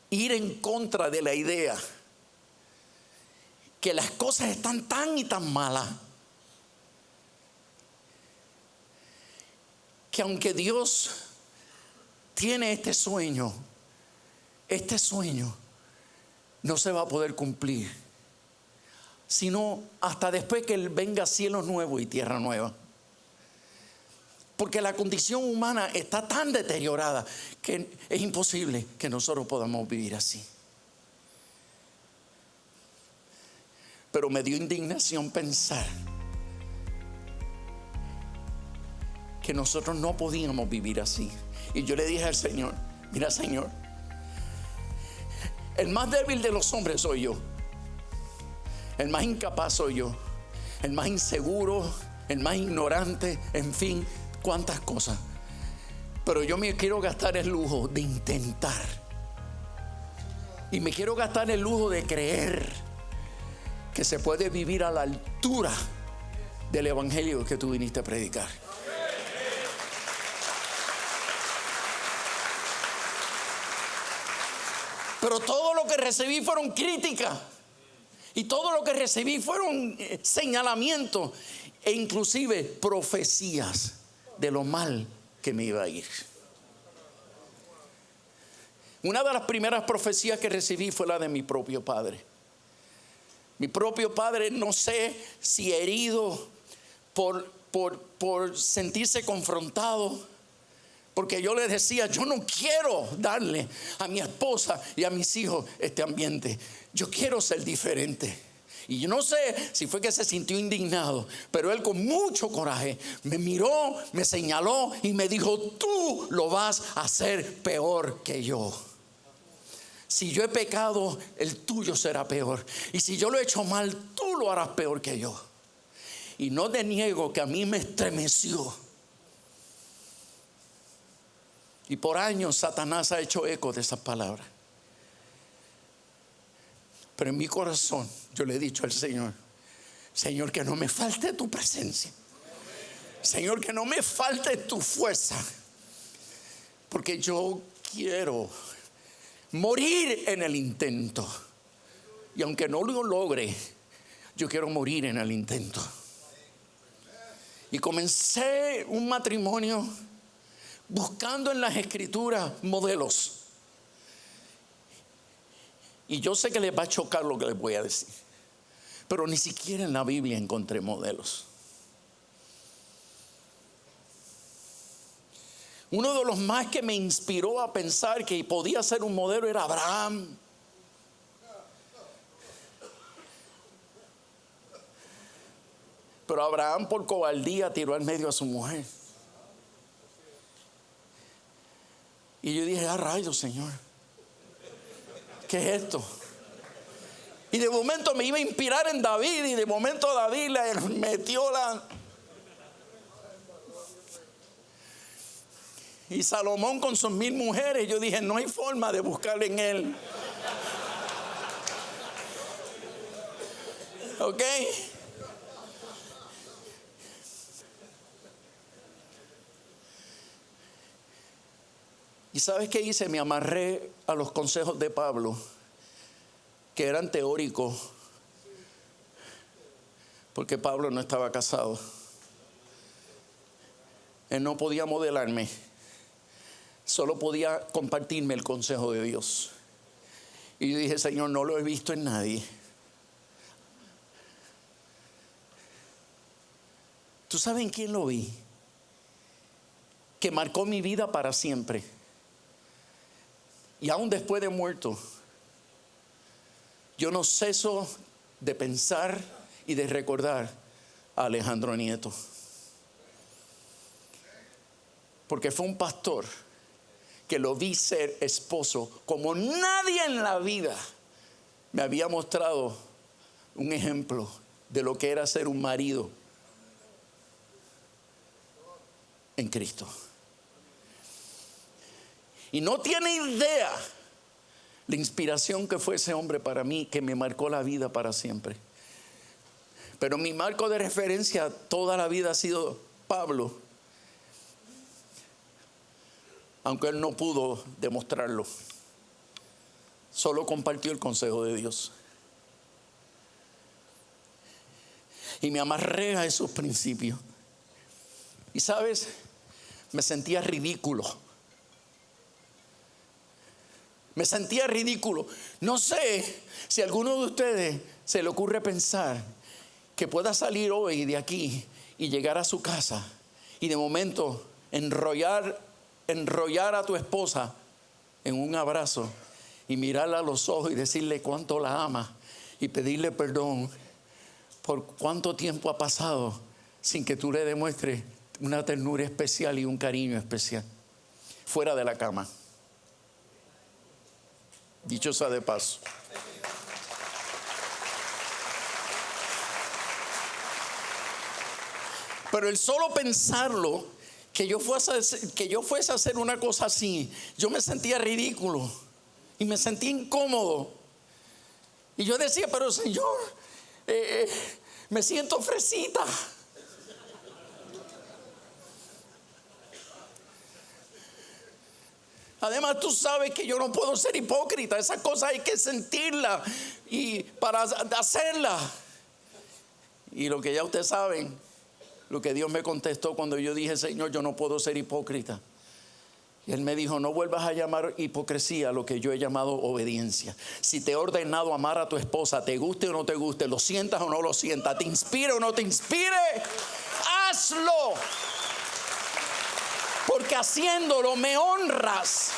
[SPEAKER 4] ir en contra de la idea que las cosas están tan y tan malas, que aunque Dios tiene este sueño no se va a poder cumplir, sino hasta después que Él venga cielos nuevos y tierra nueva. Porque la condición humana está tan deteriorada que es imposible que nosotros podamos vivir así. Pero me dio indignación pensar que nosotros no podíamos vivir así. Y yo le dije al Señor: mira, Señor, el más débil de los hombres soy yo. El más incapaz soy yo. El más inseguro, el más ignorante, en fin, cuántas cosas. Pero yo me quiero gastar el lujo de intentar. Y me quiero gastar el lujo de creer que se puede vivir a la altura del evangelio que tú viniste a predicar. Pero todo lo que recibí fueron críticas. Y todo lo que recibí fueron señalamientos e inclusive profecías de lo mal que me iba a ir. Una de las primeras profecías que recibí fue la de mi propio padre. Mi propio padre, no sé si herido por sentirse confrontado, porque yo le decía, yo no quiero darle a mi esposa y a mis hijos este ambiente. Yo quiero ser diferente. Y yo no sé si fue que se sintió indignado, pero él con mucho coraje me miró, me señaló y me dijo, tú lo vas a hacer peor que yo. Si yo he pecado, el tuyo será peor. Y si yo lo he hecho mal, tú lo harás peor que yo. Y no te niego que a mí me estremeció. Y por años Satanás ha hecho eco de esas palabras. Pero en mi corazón yo le he dicho al Señor, Señor, que no me falte tu presencia. Señor, que no me falte tu fuerza. Porque yo quiero morir en el intento. Y aunque no lo logre, yo quiero morir en el intento. Y comencé un matrimonio buscando en las escrituras modelos. Y yo sé que les va a chocar lo que les voy a decir, pero ni siquiera en la Biblia encontré modelos. Uno de los más que me inspiró a pensar que podía ser un modelo era Abraham. Pero Abraham, por cobardía, tiró al medio a su mujer. Y yo dije, rayos, Señor, ¿qué es esto? Y de momento me iba a inspirar en David, y de momento David le metió y Salomón con sus 1000 mujeres. Yo dije, no hay forma de buscarle en él. ¿Ok? ¿Y sabes qué hice? Me amarré a los consejos de Pablo, que eran teóricos, porque Pablo no estaba casado. Él no podía modelarme, solo podía compartirme el consejo de Dios. Y yo dije, Señor, no lo he visto en nadie. ¿Tú sabes en quién lo vi? Que marcó mi vida para siempre. Y aún después de muerto, yo no ceso de pensar y de recordar a Alejandro Nieto. Porque fue un pastor que lo vi ser esposo como nadie en la vida me había mostrado un ejemplo de lo que era ser un marido en Cristo. Y no tiene idea la inspiración que fue ese hombre para mí, que me marcó la vida para siempre. Pero mi marco de referencia toda la vida ha sido Pablo, aunque él no pudo demostrarlo, solo compartió el consejo de Dios. Y me amarré a esos principios. Y sabes, me sentía ridículo. Me sentía ridículo. No sé si a alguno de ustedes se le ocurre pensar que pueda salir hoy de aquí y llegar a su casa y de momento enrollar a tu esposa en un abrazo y mirarla a los ojos y decirle cuánto la ama y pedirle perdón por cuánto tiempo ha pasado sin que tú le demuestres una ternura especial y un cariño especial fuera de la cama. Dicho sea de paso. Pero el solo pensarlo, que yo fuese a hacer una cosa así, yo me sentía ridículo y me sentía incómodo. Y yo decía, pero Señor, me siento fresita. Además, tú sabes que yo no puedo ser hipócrita. Esas cosas hay que sentirlas y para hacerlas. Y lo que ya ustedes saben, lo que Dios me contestó cuando yo dije, Señor, yo no puedo ser hipócrita. Y él me dijo: no vuelvas a llamar hipocresía lo que yo he llamado obediencia. Si te he ordenado amar a tu esposa, te guste o no te guste, lo sientas o no lo sientas, te inspire o no te inspire, hazlo. Porque haciéndolo me honras.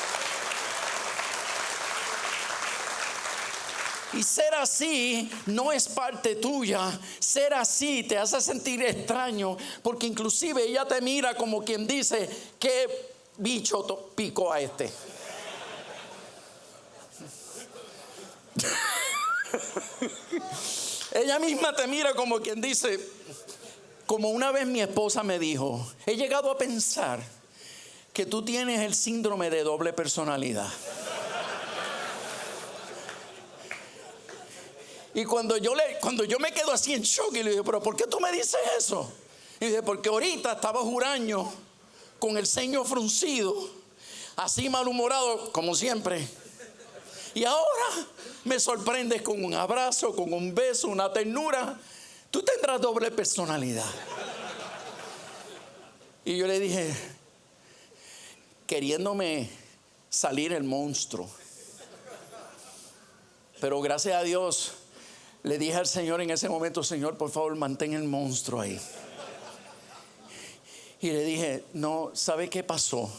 [SPEAKER 4] Y ser así no es parte tuya. Ser así te hace sentir extraño, porque inclusive ella te mira como quien dice: ¿qué bicho picó a este? Ella misma te mira como quien dice, como una vez mi esposa me dijo: he llegado a pensar que tú tienes el síndrome de doble personalidad. Y cuando yo me quedo así en shock y le digo: ¿pero por qué tú me dices eso? Y dice: porque ahorita estabas huraño, con el ceño fruncido, así malhumorado como siempre, y ahora me sorprendes con un abrazo, con un beso, una ternura. Tú tendrás doble personalidad. Y yo le dije, queriéndome salir el monstruo, pero gracias a Dios le dije al Señor en ese momento: Señor, por favor, mantén el monstruo ahí. Y le dije: no, ¿sabe qué pasó?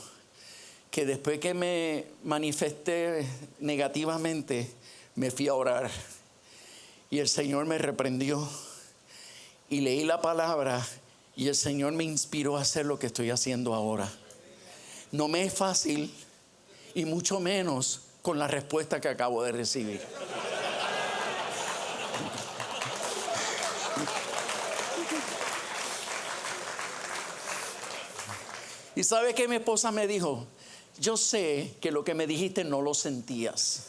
[SPEAKER 4] Que después que me manifesté negativamente, me fui a orar. Y el Señor me reprendió. Y leí la palabra. Y el Señor me inspiró a hacer lo que estoy haciendo ahora. No me es fácil, y mucho menos con la respuesta que acabo de recibir. ¿Y sabe qué mi esposa me dijo? Yo sé que lo que me dijiste no lo sentías,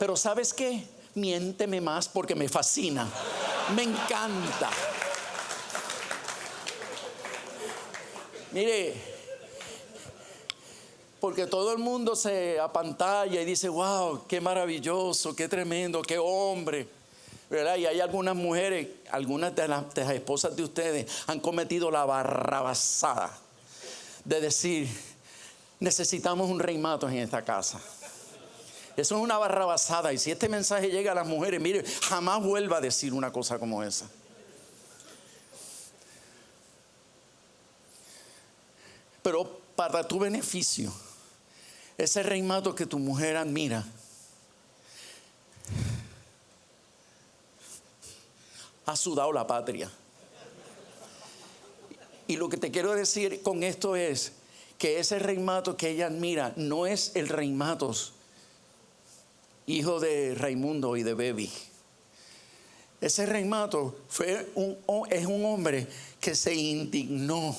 [SPEAKER 4] pero ¿sabes qué? Miénteme más, porque me fascina, me encanta. Mire, porque todo el mundo se apantalla y dice: wow, qué maravilloso, qué tremendo, qué hombre, ¿verdad? Y hay algunas mujeres, algunas de las esposas de ustedes han cometido la barrabasada de decir: necesitamos un rey Matos en esta casa. Eso es una barrabasada. Y si este mensaje llega a las mujeres, mire, jamás vuelva a decir una cosa como esa. Pero para tu beneficio, ese rey Matos que tu mujer admira, ha sudado la patria. Y lo que te quiero decir con esto es que ese rey Matos que ella admira no es el rey Matos, hijo de Raimundo y de Baby. Ese rey Matos es un hombre que se indignó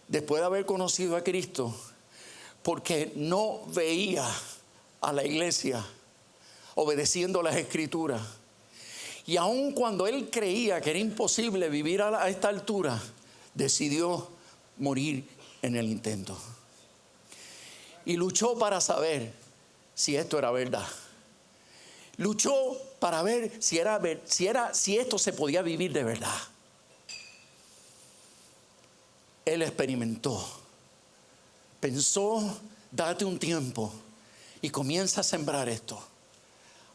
[SPEAKER 4] después de haber conocido a Cristo, porque no veía a la iglesia obedeciendo las escrituras. Y aun cuando él creía que era imposible vivir a esta altura, decidió morir en el intento. Y luchó para saber si esto era verdad. Luchó para ver si esto se podía vivir de verdad. Él experimentó, pensó: date un tiempo y comienza a sembrar esto,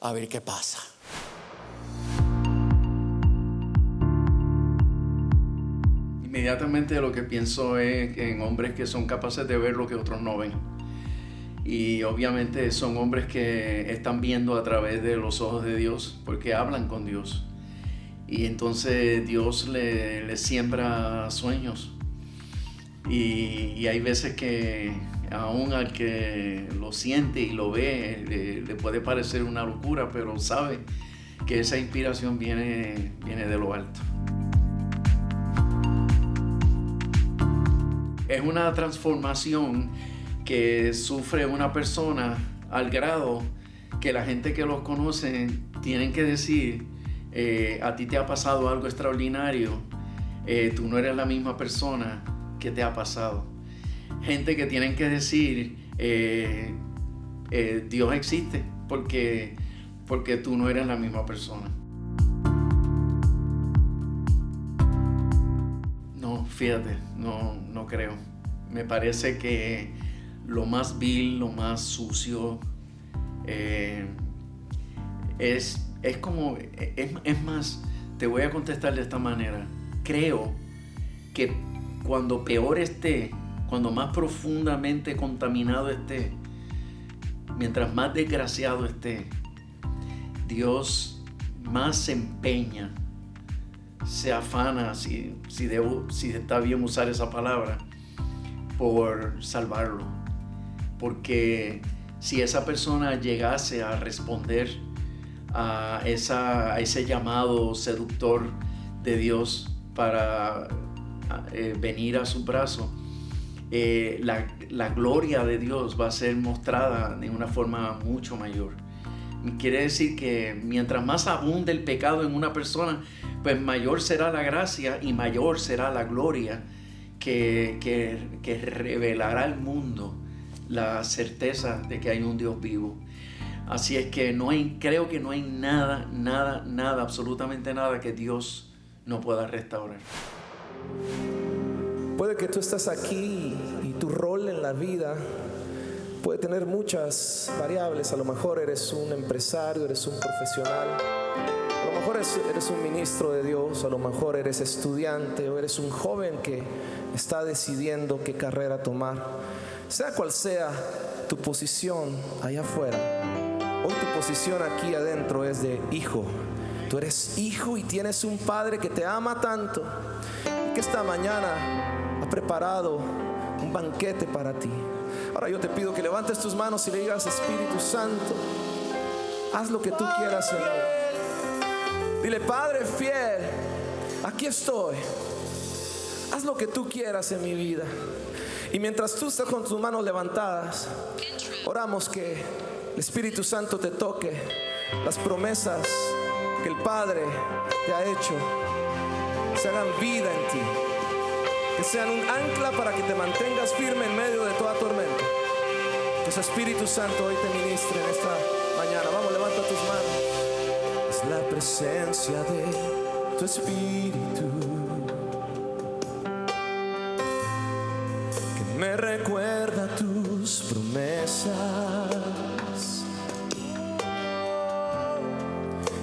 [SPEAKER 4] a ver qué pasa. Inmediatamente lo que pienso es en hombres que son capaces de ver lo que otros no ven. Y obviamente son hombres que están viendo a través de los ojos de Dios, porque hablan con Dios. Y entonces Dios le siembra sueños. Y hay veces que aún al que lo siente y lo ve, le puede parecer una locura, pero sabe que esa inspiración viene de lo alto. Es una transformación que sufre una persona al grado que la gente que los conoce tienen que decir: a ti te ha pasado algo extraordinario, tú no eres la misma persona que te ha pasado. Gente que tienen que decir: Dios existe, porque tú no eres la misma persona. No, fíjate, no creo. Me parece que lo más vil, lo más sucio, es más, te voy a contestar de esta manera. Creo que cuando peor esté, cuando más profundamente contaminado esté, mientras más desgraciado esté, Dios más se empeña, se afana, si está bien usar esa palabra, por salvarlo. Porque si esa persona llegase a responder a ese llamado seductor de Dios para venir a su brazo, la gloria de Dios va a ser mostrada de una forma mucho mayor. Quiere decir que mientras más abunde el pecado en una persona, pues mayor será la gracia y mayor será la gloria que revelará al mundo la certeza de que hay un Dios vivo. Así es que creo que no hay nada, absolutamente nada que Dios no pueda restaurar.
[SPEAKER 2] Puede que tú estás aquí y tu rol en la vida puede tener muchas variables. A lo mejor eres un empresario, eres un profesional, a lo mejor eres un ministro de Dios, a lo mejor eres estudiante o eres un joven que está decidiendo qué carrera tomar. Sea cual sea tu posición allá afuera, hoy tu posición aquí adentro es de hijo. Tú eres hijo y tienes un padre que te ama tanto y que esta mañana ha preparado un banquete para ti. Ahora yo te pido que levantes tus manos y le digas: Espíritu Santo, haz lo que tú quieras en mí. Dile: Padre fiel, aquí estoy, haz lo que tú quieras en mi vida. Y mientras tú estás con tus manos levantadas, oramos que el Espíritu Santo te toque. Las promesas que el Padre te ha hecho se hagan vida en ti, que sean un ancla para que te mantengas firme en medio de toda tormenta. Que su Espíritu Santo hoy te ministre en esta mañana. Vamos, levanta tus manos. Es la presencia de tu Espíritu que me recuerda tus promesas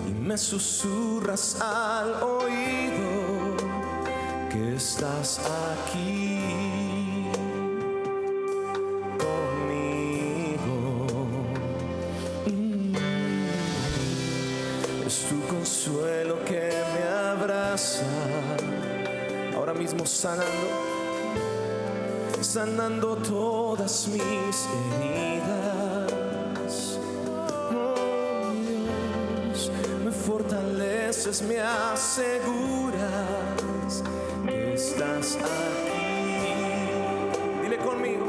[SPEAKER 2] y me susurras al oído que estás aquí conmigo. Es tu consuelo que me abraza, ahora mismo sanando todas mis heridas. Oh Dios, me fortaleces, me aseguras que estás aquí. Dile conmigo.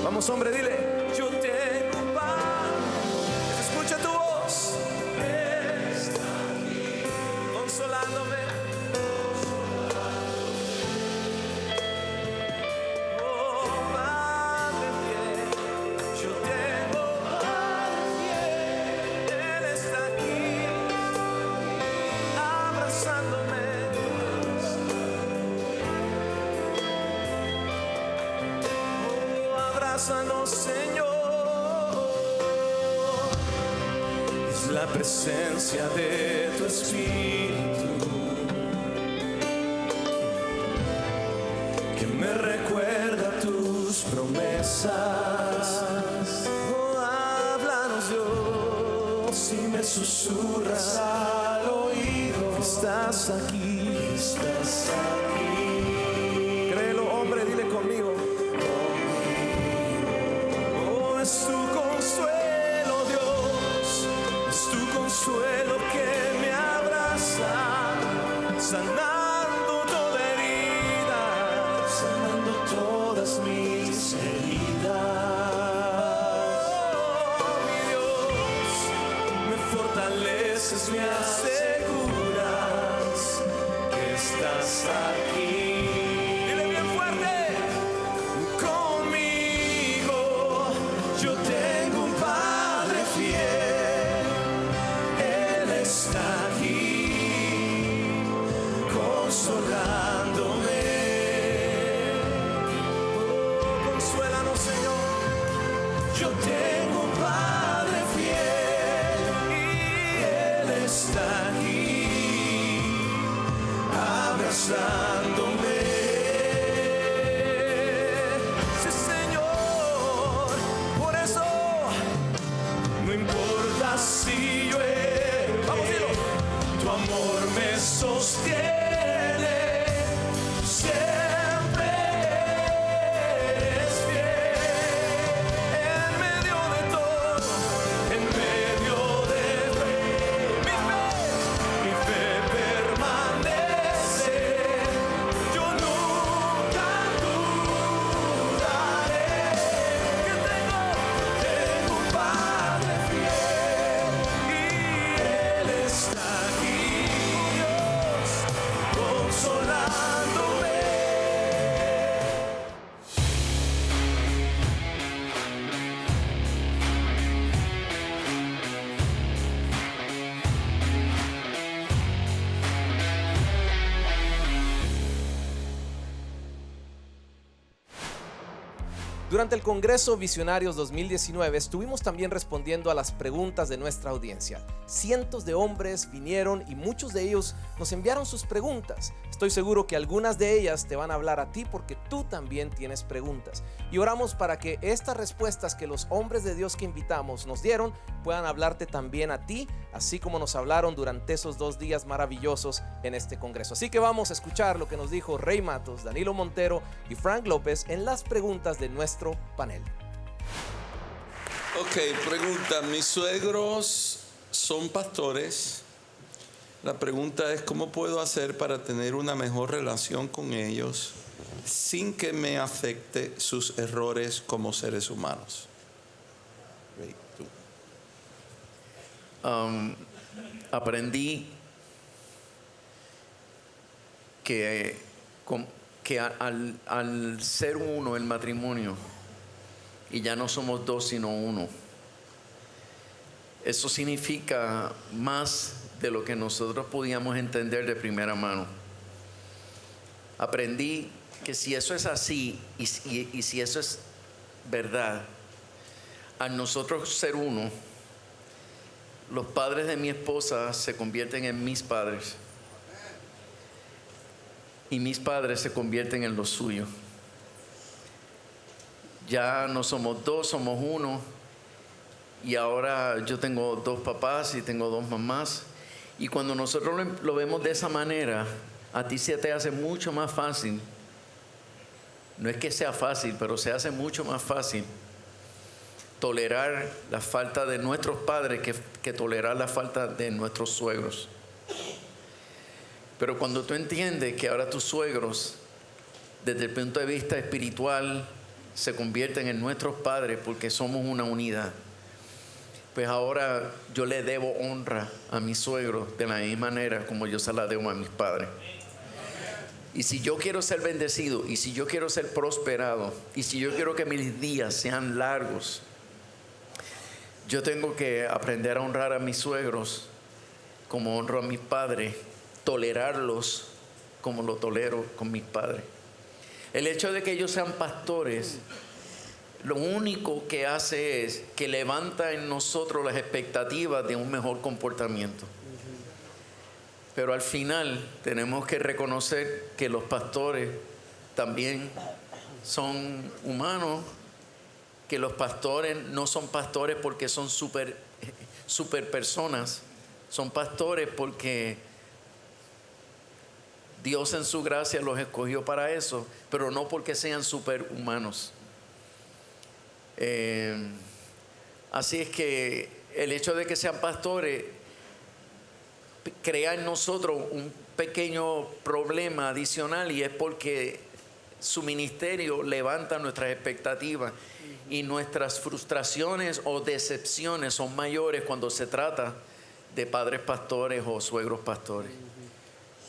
[SPEAKER 2] Vamos, hombre, dile: yo tengo paz. Que se escuche tu voz. Está aquí consolándome. Señor, es la presencia de tu Espíritu que me recuerda tus promesas. Oh, háblanos, Dios, y me susurras al oído que estás aquí, estás aquí. Créelo, hombre, dile conmigo. Es tu consuelo, Dios, es tu consuelo que me abraza, sanando toda herida, sanando todas mis heridas. Oh, mi Dios, me fortaleces, me aseguras que estás aquí. Consolándome,
[SPEAKER 5] Señor. Yo tengo un Padre fiel y Él está aquí abrazándome. Sí, Señor, por eso no importa si llueve, vamos a decirlo, tu amor me sostiene.
[SPEAKER 2] Durante el Congreso Visionarios 2019 estuvimos también respondiendo a las preguntas de nuestra audiencia. Cientos de hombres vinieron y muchos de ellos nos enviaron sus preguntas. Estoy seguro que algunas de ellas te van a hablar a ti porque tú también tienes preguntas. Y oramos para que estas respuestas que los hombres de Dios que invitamos nos dieron puedan hablarte también a ti, así como nos hablaron durante esos 2 días maravillosos en este Congreso. Así que vamos a escuchar lo que nos dijo Rey Matos, Danilo Montero y Frank López en las preguntas de nuestro panel.
[SPEAKER 6] Ok, pregunta, mis suegros son pastores. La pregunta es, ¿cómo puedo hacer para tener una mejor relación con ellos sin que me afecte sus errores como seres humanos?
[SPEAKER 4] Aprendí que al ser uno el matrimonio, y ya no somos 2 sino 1, eso significa más de lo que nosotros podíamos entender de primera mano. Aprendí que si eso es así y si eso es verdad, al nosotros ser uno, los padres de mi esposa se convierten en mis padres y mis padres se convierten en los suyos. Ya no somos 2, somos 1. Y ahora yo tengo 2 papás y tengo 2 mamás. Y cuando nosotros lo vemos de esa manera, a ti se te hace mucho más fácil. No es que sea fácil, pero se hace mucho más fácil tolerar la falta de nuestros padres que tolerar la falta de nuestros suegros. Pero cuando tú entiendes que ahora tus suegros, desde el punto de vista espiritual, se convierten en nuestros padres porque somos una unidad, pues ahora yo le debo honra a mis suegros de la misma manera como yo se la debo a mis padres. Y si yo quiero ser bendecido, y si yo quiero ser prosperado, y si yo quiero que mis días sean largos, yo tengo que aprender a honrar a mis suegros como honro a mis padres, tolerarlos como lo tolero con mis padres. El hecho de que ellos sean pastores, lo único que hace es que levanta en nosotros las expectativas de un mejor comportamiento. Pero al final tenemos que reconocer que los pastores también son humanos, que los pastores no son pastores porque son super personas, son pastores porque Dios en su gracia los escogió para eso, pero no porque sean superhumanos. Así es que el hecho de que sean pastores crea en nosotros un pequeño problema adicional, y es porque su ministerio levanta nuestras expectativas y nuestras frustraciones o decepciones son mayores cuando se trata de padres pastores o suegros pastores.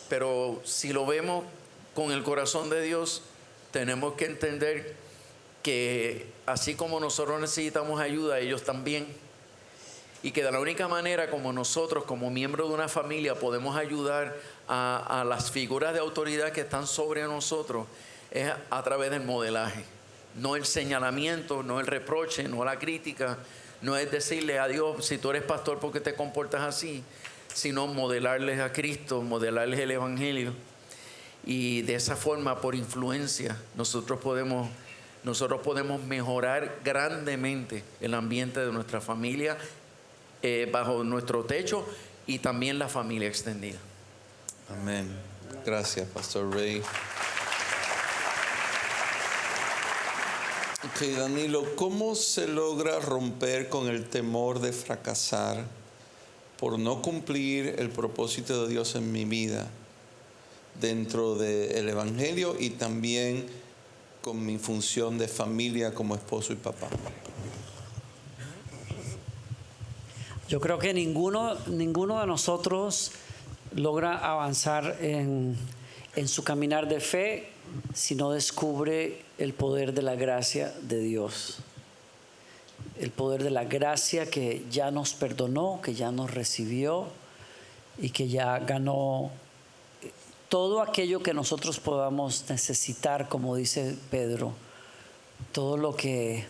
[SPEAKER 4] Pero si lo vemos con el corazón de Dios, tenemos que entender que así como nosotros necesitamos ayuda, ellos también. Y que de la única manera como nosotros, como miembros de una familia, podemos ayudar a las figuras de autoridad que están sobre nosotros es a través del modelaje. no el señalamiento, no el reproche, no la crítica, no es decirle a Dios, si tú eres pastor, ¿por qué te comportas así? Sino modelarles a Cristo, modelarles el Evangelio. Y de esa forma, por influencia, nosotros podemos mejorar grandemente el ambiente de nuestra familia, bajo nuestro techo, y también la familia extendida.
[SPEAKER 6] Amén. Gracias, Pastor Ray. Ok, Danilo, ¿cómo se logra romper con el temor de fracasar por no cumplir el propósito de Dios en mi vida dentro del Evangelio y también con mi función de familia como esposo y papá?
[SPEAKER 3] Yo creo que ninguno de nosotros logra avanzar en su caminar de fe si no descubre el poder de la gracia de Dios. El poder de la gracia que ya nos perdonó, que ya nos recibió y que ya ganó todo aquello que nosotros podamos necesitar, como dice Pedro, todo lo que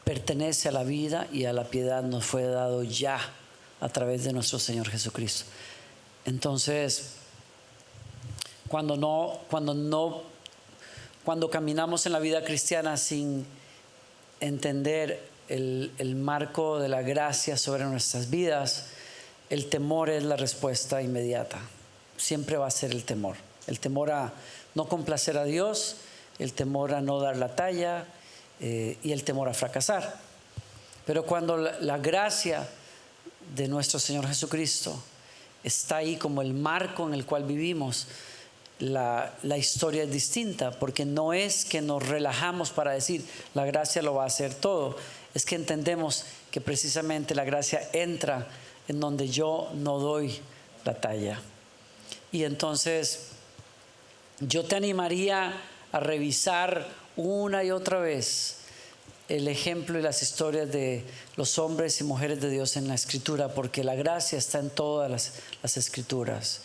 [SPEAKER 3] pertenece a la vida y a la piedad nos fue dado ya a través de nuestro Señor Jesucristo. Entonces, cuando caminamos en la vida cristiana sin entender el marco de la gracia sobre nuestras vidas, el temor es la respuesta inmediata. Siempre va a ser el temor a no complacer a Dios, el temor a no dar la talla, y el temor a fracasar. Pero cuando la gracia de nuestro Señor Jesucristo está ahí como el marco en el cual vivimos, la historia es distinta, porque no es que nos relajamos para decir la gracia lo va a hacer todo, es que entendemos que precisamente la gracia entra en donde yo no doy la talla. Y entonces yo te animaría a revisar una y otra vez el ejemplo y las historias de los hombres y mujeres de Dios en la Escritura, porque la gracia está en todas las Escrituras.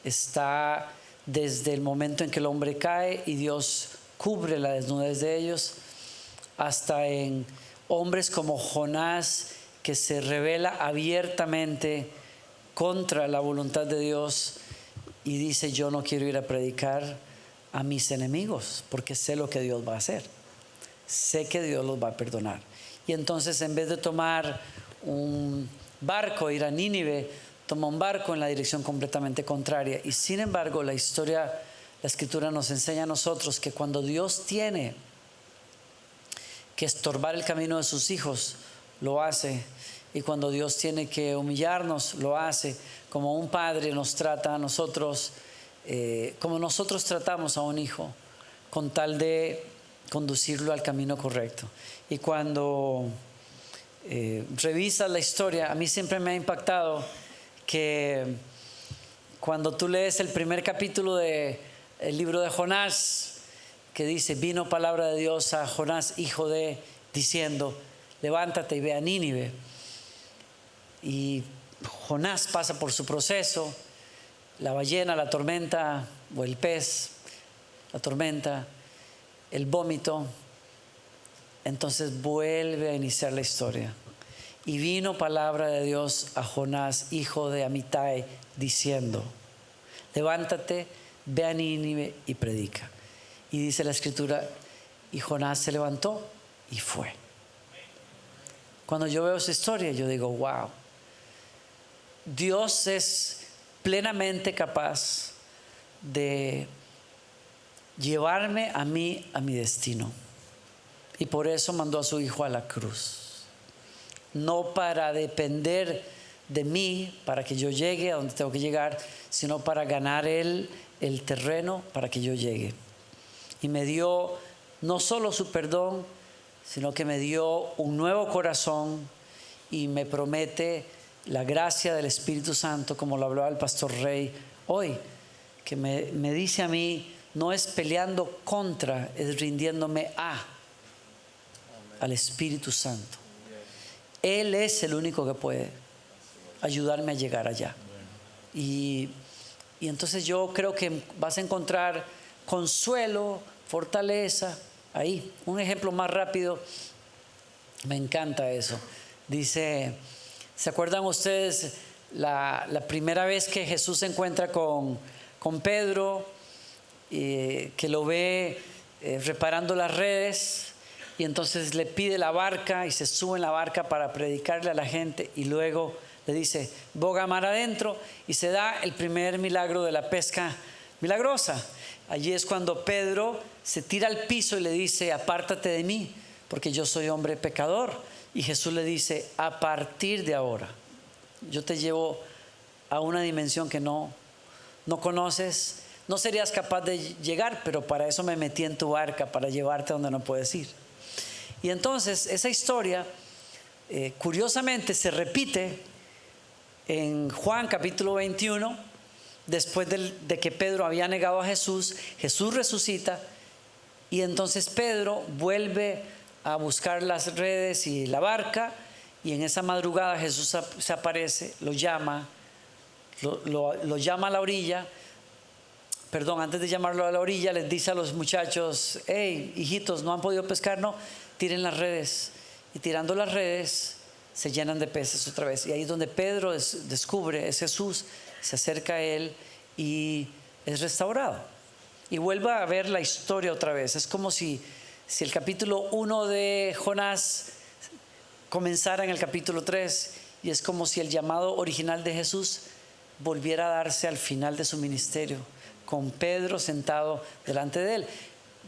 [SPEAKER 3] Está desde el momento en que el hombre cae y Dios cubre la desnudez de ellos, hasta en hombres como Jonás, que se revela abiertamente contra la voluntad de Dios y dice: yo no quiero ir a predicar a mis enemigos porque sé lo que Dios va a hacer, sé que Dios los va a perdonar. Y entonces, en vez de tomar un barco, ir a Nínive, toma un barco en la dirección completamente contraria. Y sin embargo, la Escritura nos enseña a nosotros que cuando Dios tiene que estorbar el camino de sus hijos, lo hace. Y cuando Dios tiene que humillarnos, lo hace. Como un padre nos trata a nosotros, como nosotros tratamos a un hijo, con tal de conducirlo al camino correcto. Y cuando revisas la historia, a mí siempre me ha impactado que cuando tú lees el primer capítulo del libro de Jonás, que dice: vino palabra de Dios a Jonás, hijo de, diciendo: levántate y ve a Nínive. Y Jonás pasa por su proceso, la ballena, la tormenta, o el pez, la tormenta, el vómito. Entonces vuelve a iniciar la historia. Y vino palabra de Dios a Jonás, hijo de Amitai, diciendo: levántate, ve a Nínive y predica. Y dice la Escritura: y Jonás se levantó y fue. Cuando yo veo esa historia, yo digo: wow, Dios es plenamente capaz de llevarme a mí a mi destino. Y por eso mandó a su hijo a la cruz. No para depender de mí, para que yo llegue a donde tengo que llegar, sino para ganar Él el terreno para que yo llegue. Y me dio no solo su perdón, sino que me dio un nuevo corazón y me promete la gracia del Espíritu Santo, como lo hablaba el pastor Rey hoy, que me dice a mí: no es peleando contra, es rindiéndome al Espíritu Santo. Él es el único que puede ayudarme a llegar allá. Y entonces yo creo que vas a encontrar consuelo, fortaleza ahí. Un ejemplo más rápido, me encanta eso. Dice, ¿se acuerdan ustedes la primera vez que Jesús se encuentra con Pedro, que lo ve reparando las redes? Y entonces le pide la barca y se sube en la barca para predicarle a la gente, y luego le dice, boga mar adentro, y se da el primer milagro de la pesca milagrosa. Allí es cuando Pedro se tira al piso y le dice, apártate de mí, porque yo soy hombre pecador. Y Jesús le dice, a partir de ahora, yo te llevo a una dimensión que no conoces, no serías capaz de llegar, pero para eso me metí en tu barca, para llevarte a donde no puedes ir. Y entonces esa historia, curiosamente, se repite en Juan capítulo 21, después de que Pedro había negado a Jesús. Jesús resucita, y entonces Pedro vuelve a buscar las redes y la barca, y en esa madrugada Jesús se aparece, lo llama a la orilla. Perdón, antes de llamarlo a la orilla, les dice a los muchachos, hey, hijitos, ¿no han podido pescar? No, tiren las redes. Y tirando las redes, se llenan de peces otra vez. Y ahí es donde Pedro descubre, es Jesús, se acerca a él y es restaurado. Y vuelve a ver la historia otra vez. Es como si el capítulo 1 de Jonás comenzara en el capítulo 3, y es como si el llamado original de Jesús volviera a darse al final de su ministerio, con Pedro sentado delante de él.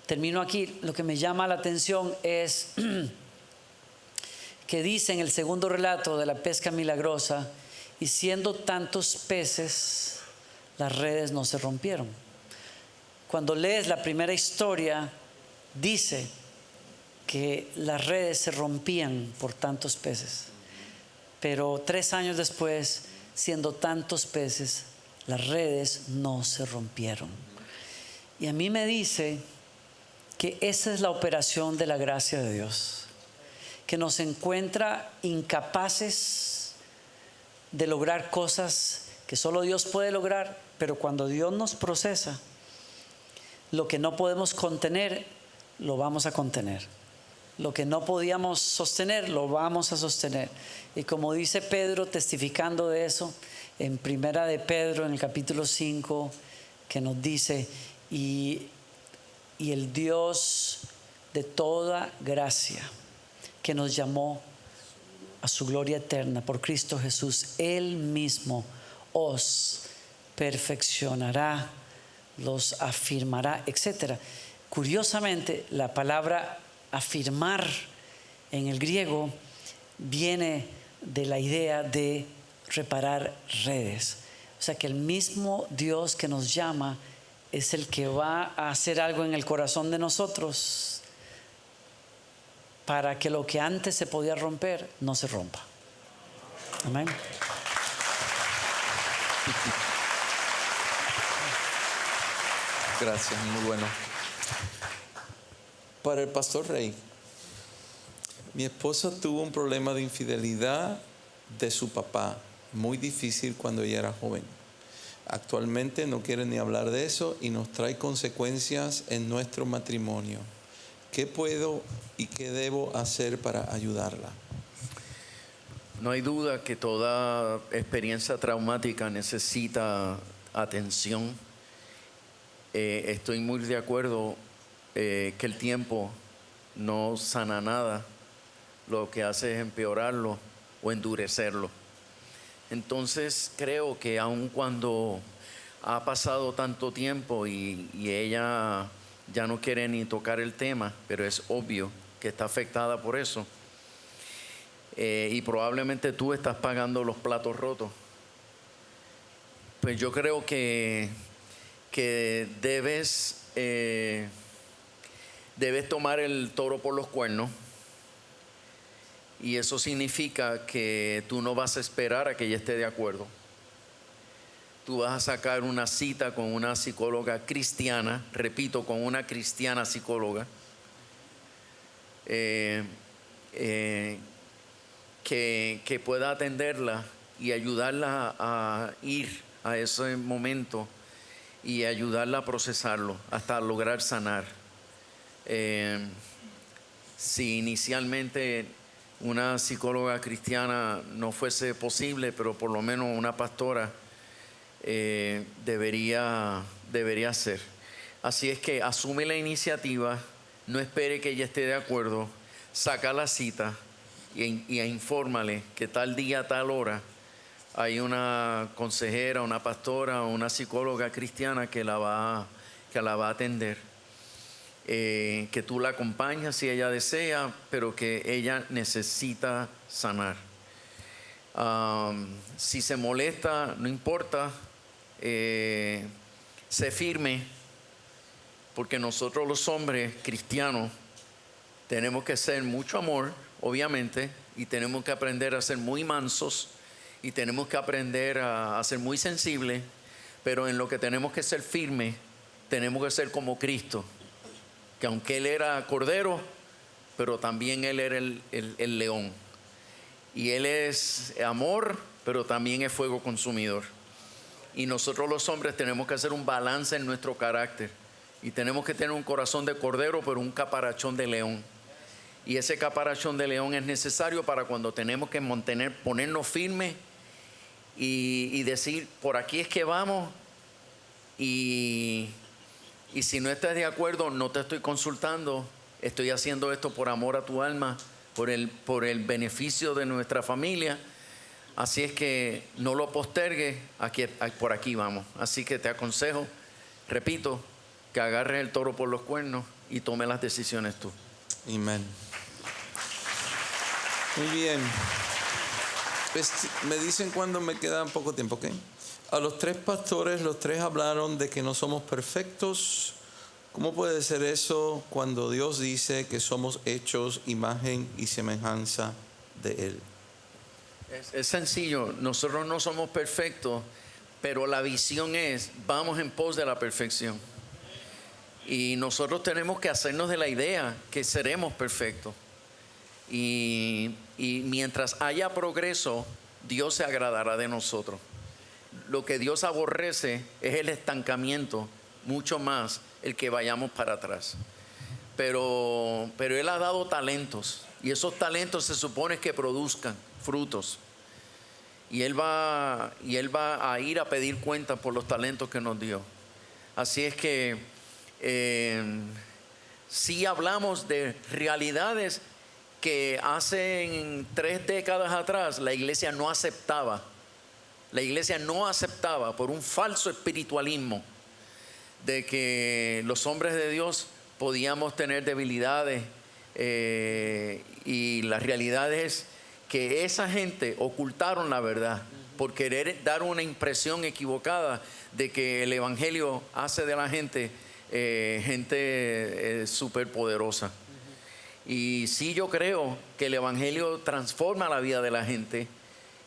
[SPEAKER 3] Termino aquí. Lo que me llama la atención es que dice en el segundo relato de la pesca milagrosa, y siendo tantos peces, las redes no se rompieron. Cuando lees la primera historia, dice que las redes se rompían por tantos peces, pero 3 años después, siendo tantos peces, las redes no se rompieron. Y a mí me dice que esa es la operación de la gracia de Dios, que nos encuentra incapaces de lograr cosas que solo Dios puede lograr, pero cuando Dios nos procesa, lo que no podemos contener, lo vamos a contener. Lo que no podíamos sostener, lo vamos a sostener. Y como dice Pedro, testificando de eso, en Primera de Pedro, en el capítulo 5, que nos dice, y el Dios de toda gracia, que nos llamó a su gloria eterna por Cristo Jesús, Él mismo os perfeccionará, los afirmará, etc. Curiosamente, la palabra afirmar en el griego viene de la idea de reparar redes. O sea que el mismo Dios que nos llama es el que va a hacer algo en el corazón de nosotros para que lo que antes se podía romper no se rompa. Amén.
[SPEAKER 6] Gracias, muy bueno. Para el pastor Rey, mi esposa tuvo un problema de infidelidad de su papá, muy difícil cuando ella era joven. Actualmente no quiere ni hablar de eso y nos trae consecuencias en nuestro matrimonio. ¿Qué puedo y qué debo hacer para ayudarla?
[SPEAKER 4] No hay duda que toda experiencia traumática necesita atención. Estoy muy de acuerdo que el tiempo no sana nada, lo que hace es empeorarlo o endurecerlo. Entonces creo que aun cuando ha pasado tanto tiempo y ella ya no quiere ni tocar el tema, pero es obvio que está afectada por eso, y probablemente tú estás pagando los platos rotos, pues yo creo que debes tomar el toro por los cuernos. Y eso significa que tú no vas a esperar a que ella esté de acuerdo. Tú vas a sacar una cita con una psicóloga cristiana, repito, con una cristiana psicóloga, que pueda atenderla y ayudarla a ir a ese momento y ayudarla a procesarlo hasta lograr sanar. Si inicialmente una psicóloga cristiana no fuese posible, pero por lo menos una pastora debería ser. Así es que asume la iniciativa, no espere que ella esté de acuerdo, saca la cita y infórmale que tal día, tal hora hay una consejera, una pastora o una psicóloga cristiana que la va a atender. Que tú la acompañas si ella desea, pero que ella necesita sanar. Si se molesta, no importa, sé firme, porque nosotros los hombres cristianos tenemos que ser mucho amor, obviamente, y tenemos que aprender a ser muy mansos, y tenemos que aprender a ser muy sensibles, pero en lo que tenemos que ser firmes, tenemos que ser como Cristo, que aunque Él era cordero, pero también Él era el león. Y Él es amor, pero también es fuego consumidor. Y nosotros los hombres tenemos que hacer un balance en nuestro carácter. Y tenemos que tener un corazón de cordero, pero un caparachón de león. Y ese caparachón de león es necesario para cuando tenemos que ponernos firmes y decir, por aquí es que vamos. Y si no estás de acuerdo, no te estoy consultando. Estoy haciendo esto por amor a tu alma, por el beneficio de nuestra familia. Así es que no lo postergues, por aquí vamos. Así que te aconsejo, repito, que agarres el toro por los cuernos y tome las decisiones tú.
[SPEAKER 6] Amén. Muy bien. Me dicen cuando me queda poco tiempo, ¿ok? A los tres pastores, los tres hablaron de que no somos perfectos. ¿Cómo puede ser eso cuando Dios dice que somos hechos imagen y semejanza de Él?
[SPEAKER 4] Es sencillo, nosotros no somos perfectos, pero la visión es, vamos en pos de la perfección. Y nosotros tenemos que hacernos de la idea que seremos perfectos. Y mientras haya progreso, Dios se agradará de nosotros. Lo que Dios aborrece es el estancamiento, mucho más el que vayamos para atrás. Pero Él ha dado talentos, y esos talentos se supone que produzcan frutos. Y Él va a ir a pedir cuentas por los talentos que nos dio. Así es que sí hablamos de realidades que hace 3 décadas atrás la iglesia no aceptaba. La iglesia no aceptaba por un falso espiritualismo de que los hombres de Dios podíamos tener debilidades, y la realidad es que esa gente ocultaron la verdad por querer dar una impresión equivocada de que el evangelio hace de la gente gente súper poderosa. Y sí, yo creo que el evangelio transforma la vida de la gente.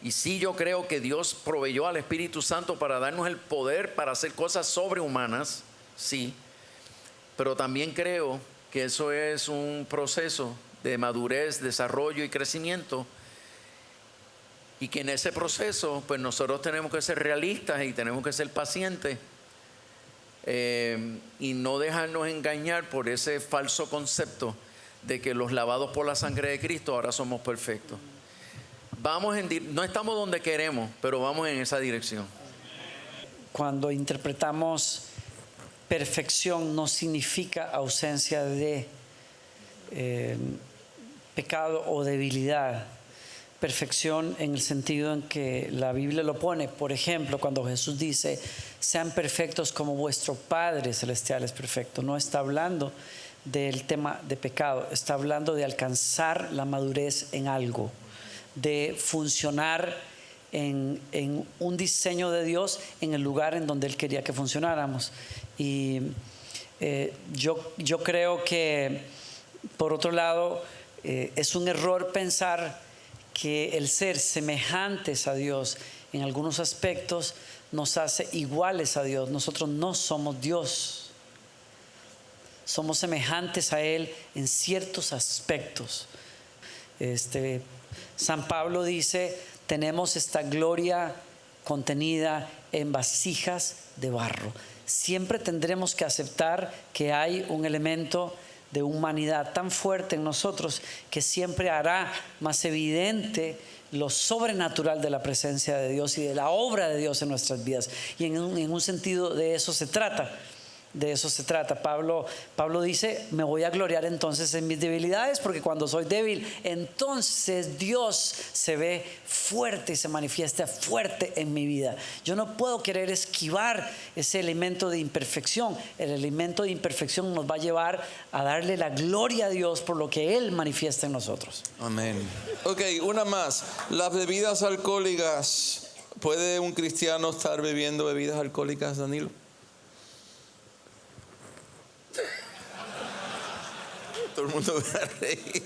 [SPEAKER 4] Y sí, yo creo que Dios proveyó al Espíritu Santo para darnos el poder para hacer cosas sobrehumanas, sí. Pero también creo que eso es un proceso de madurez, desarrollo y crecimiento. Y que en ese proceso, pues nosotros tenemos que ser realistas y tenemos que ser pacientes. Y no dejarnos engañar por ese falso concepto de que los lavados por la sangre de Cristo ahora somos perfectos. No estamos donde queremos, pero vamos en esa dirección.
[SPEAKER 3] Cuando interpretamos perfección, no significa ausencia de pecado o debilidad. Perfección en el sentido en que la Biblia lo pone. Por ejemplo, cuando Jesús dice, sean perfectos como vuestro Padre Celestial es perfecto. No está hablando del tema de pecado, está hablando de alcanzar la madurez en algo, de funcionar en un diseño de Dios en el lugar en donde Él quería que funcionáramos. Y yo creo que, por otro lado, es un error pensar que el ser semejantes a Dios en algunos aspectos nos hace iguales a Dios. Nosotros no somos Dios. Somos semejantes a Él en ciertos aspectos. San Pablo dice, tenemos esta gloria contenida en vasijas de barro. Siempre tendremos que aceptar que hay un elemento de humanidad tan fuerte en nosotros que siempre hará más evidente lo sobrenatural de la presencia de Dios y de la obra de Dios en nuestras vidas. Y en un sentido de eso se trata. De eso se trata. Pablo dice, me voy a gloriar entonces en mis debilidades, porque cuando soy débil, entonces Dios se ve fuerte y se manifiesta fuerte en mi vida. Yo no puedo querer esquivar ese elemento de imperfección. El elemento de imperfección nos va a llevar a darle la gloria a Dios por lo que Él manifiesta en nosotros.
[SPEAKER 6] Amén. Ok, una más. Las bebidas alcohólicas. ¿Puede un cristiano estar bebiendo bebidas alcohólicas, Danilo? Todo el mundo va a reír.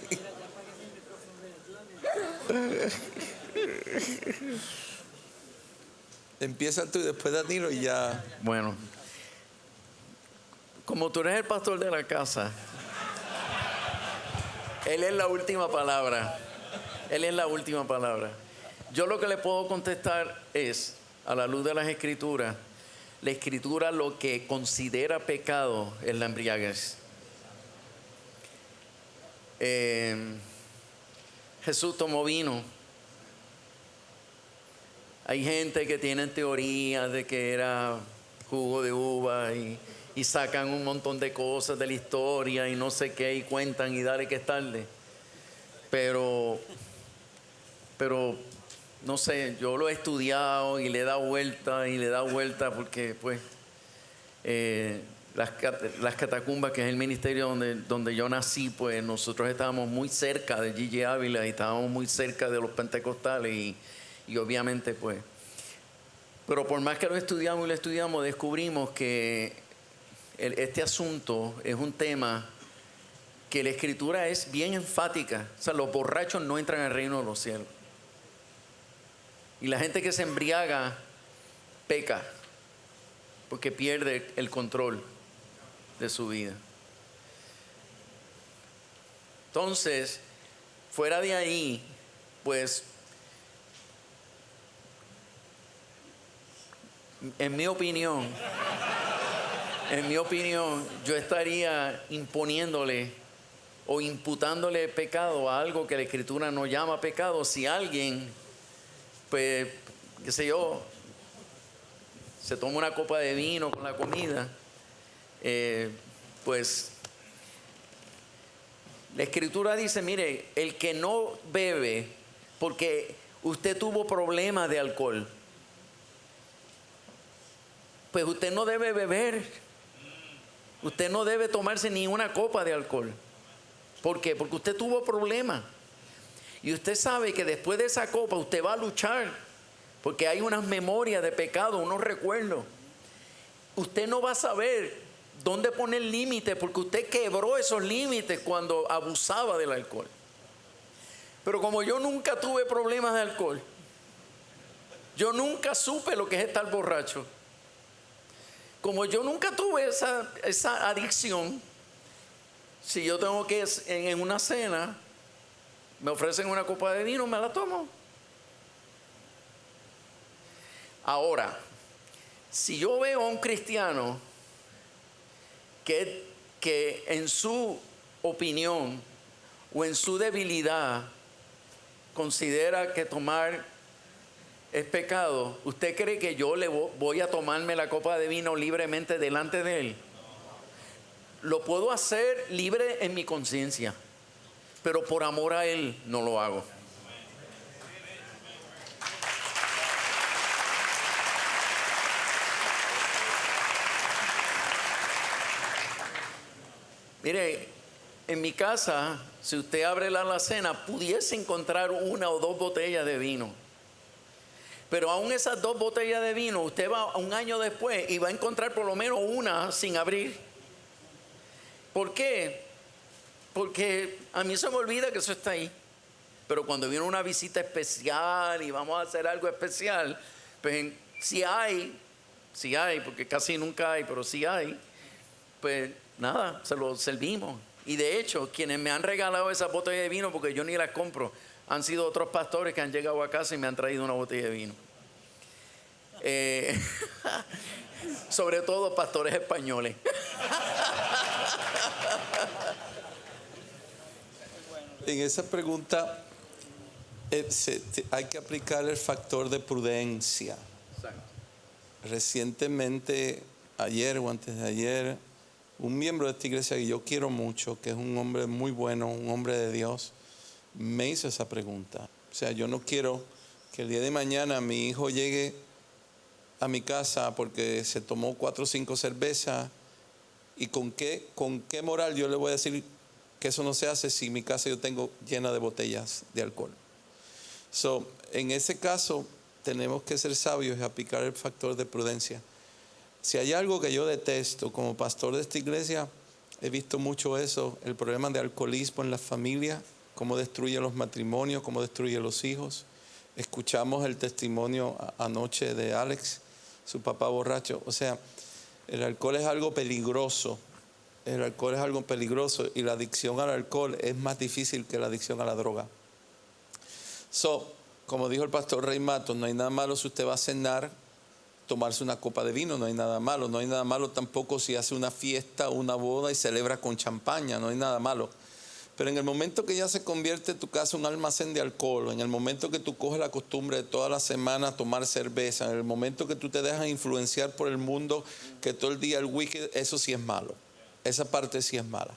[SPEAKER 6] Empieza tú y después Danilo y ya.
[SPEAKER 4] Bueno, como tú eres el pastor de la casa, él es la última palabra. Él es la última palabra. Yo lo que le puedo contestar es, a la luz de las Escrituras, la Escritura lo que considera pecado es la embriaguez. Jesús tomó vino. Hay gente que tiene teorías de que era jugo de uva y sacan un montón de cosas de la historia y no sé qué y cuentan y dale que es tarde. Pero no sé, yo lo he estudiado y le he dado vuelta porque pues las catacumbas, que es el ministerio donde yo nací, pues nosotros estábamos muy cerca de Gigi Ávila y estábamos muy cerca de los pentecostales y obviamente pues, pero por más que lo estudiamos, descubrimos que este asunto es un tema que la Escritura es bien enfática. O sea, los borrachos no entran al reino de los cielos. Y la gente que se embriaga peca porque pierde el control de su vida. Entonces, fuera de ahí, pues, en mi opinión, yo estaría imponiéndole o imputándole pecado a algo que la Escritura no llama pecado. Si alguien, pues, qué sé yo, se toma una copa de vino con la comida, pues la Escritura dice, mire, el que no bebe porque usted tuvo problemas de alcohol, pues usted no debe beber, usted no debe tomarse ni una copa de alcohol. ¿Por qué? Porque usted tuvo problemas y usted sabe que después de esa copa usted va a luchar, porque hay unas memorias de pecado, unos recuerdos. Usted no va a saber dónde poner límites, porque usted quebró esos límites cuando abusaba del alcohol. Pero como yo nunca tuve problemas de alcohol, yo nunca supe lo que es estar borracho. Como yo nunca tuve esa adicción, si yo tengo que en una cena, me ofrecen una copa de vino, me la tomo. Ahora, si yo veo a un cristiano que en su opinión o en su debilidad considera que tomar es pecado, ¿usted cree que yo le voy a tomarme la copa de vino libremente delante de él? Lo puedo hacer libre en mi conciencia, pero por amor a él no lo hago. Mire, en mi casa, si usted abre la alacena, pudiese encontrar una o dos botellas de vino. Pero aún esas dos botellas de vino, usted va un año después y va a encontrar por lo menos una sin abrir. ¿Por qué? Porque a mí se me olvida que eso está ahí. Pero cuando viene una visita especial y vamos a hacer algo especial, pues si hay, porque casi nunca hay, pero si hay, pues nada, se lo servimos. Y de hecho, quienes me han regalado esas botellas de vino, porque yo ni las compro, han sido otros pastores que han llegado a casa y me han traído una botella de vino. Sobre todo pastores españoles.
[SPEAKER 6] en esa pregunta hay que aplicar el factor de prudencia. Recientemente, ayer o antes de ayer, un miembro de esta iglesia que yo quiero mucho, que es un hombre muy bueno, un hombre de Dios, me hizo esa pregunta. O sea, yo no quiero que el día de mañana mi hijo llegue a mi casa porque se tomó 4 o 5 cervezas, y con qué moral yo le voy a decir que eso no se hace si mi casa yo tengo llena de botellas de alcohol. En ese caso tenemos que ser sabios y aplicar el factor de prudencia. Si hay algo que yo detesto como pastor de esta iglesia, he visto mucho eso, el problema de alcoholismo en las familias, cómo destruye los matrimonios, cómo destruye los hijos. Escuchamos el testimonio anoche de Alex, su papá borracho. O sea, el alcohol es algo peligroso. El alcohol es algo peligroso, y la adicción al alcohol es más difícil que la adicción a la droga. Como dijo el pastor Rey Matos, no hay nada malo si usted va a cenar, tomarse una copa de vino, no hay nada malo. No hay nada malo tampoco si hace una fiesta o una boda y celebra con champaña, no hay nada malo. Pero en el momento que ya se convierte tu casa en un almacén de alcohol, en el momento que tú coges la costumbre de toda la semana tomar cerveza, en el momento que tú te dejas influenciar por el mundo, que todo el día el whisky, eso sí es malo. Esa parte sí es mala.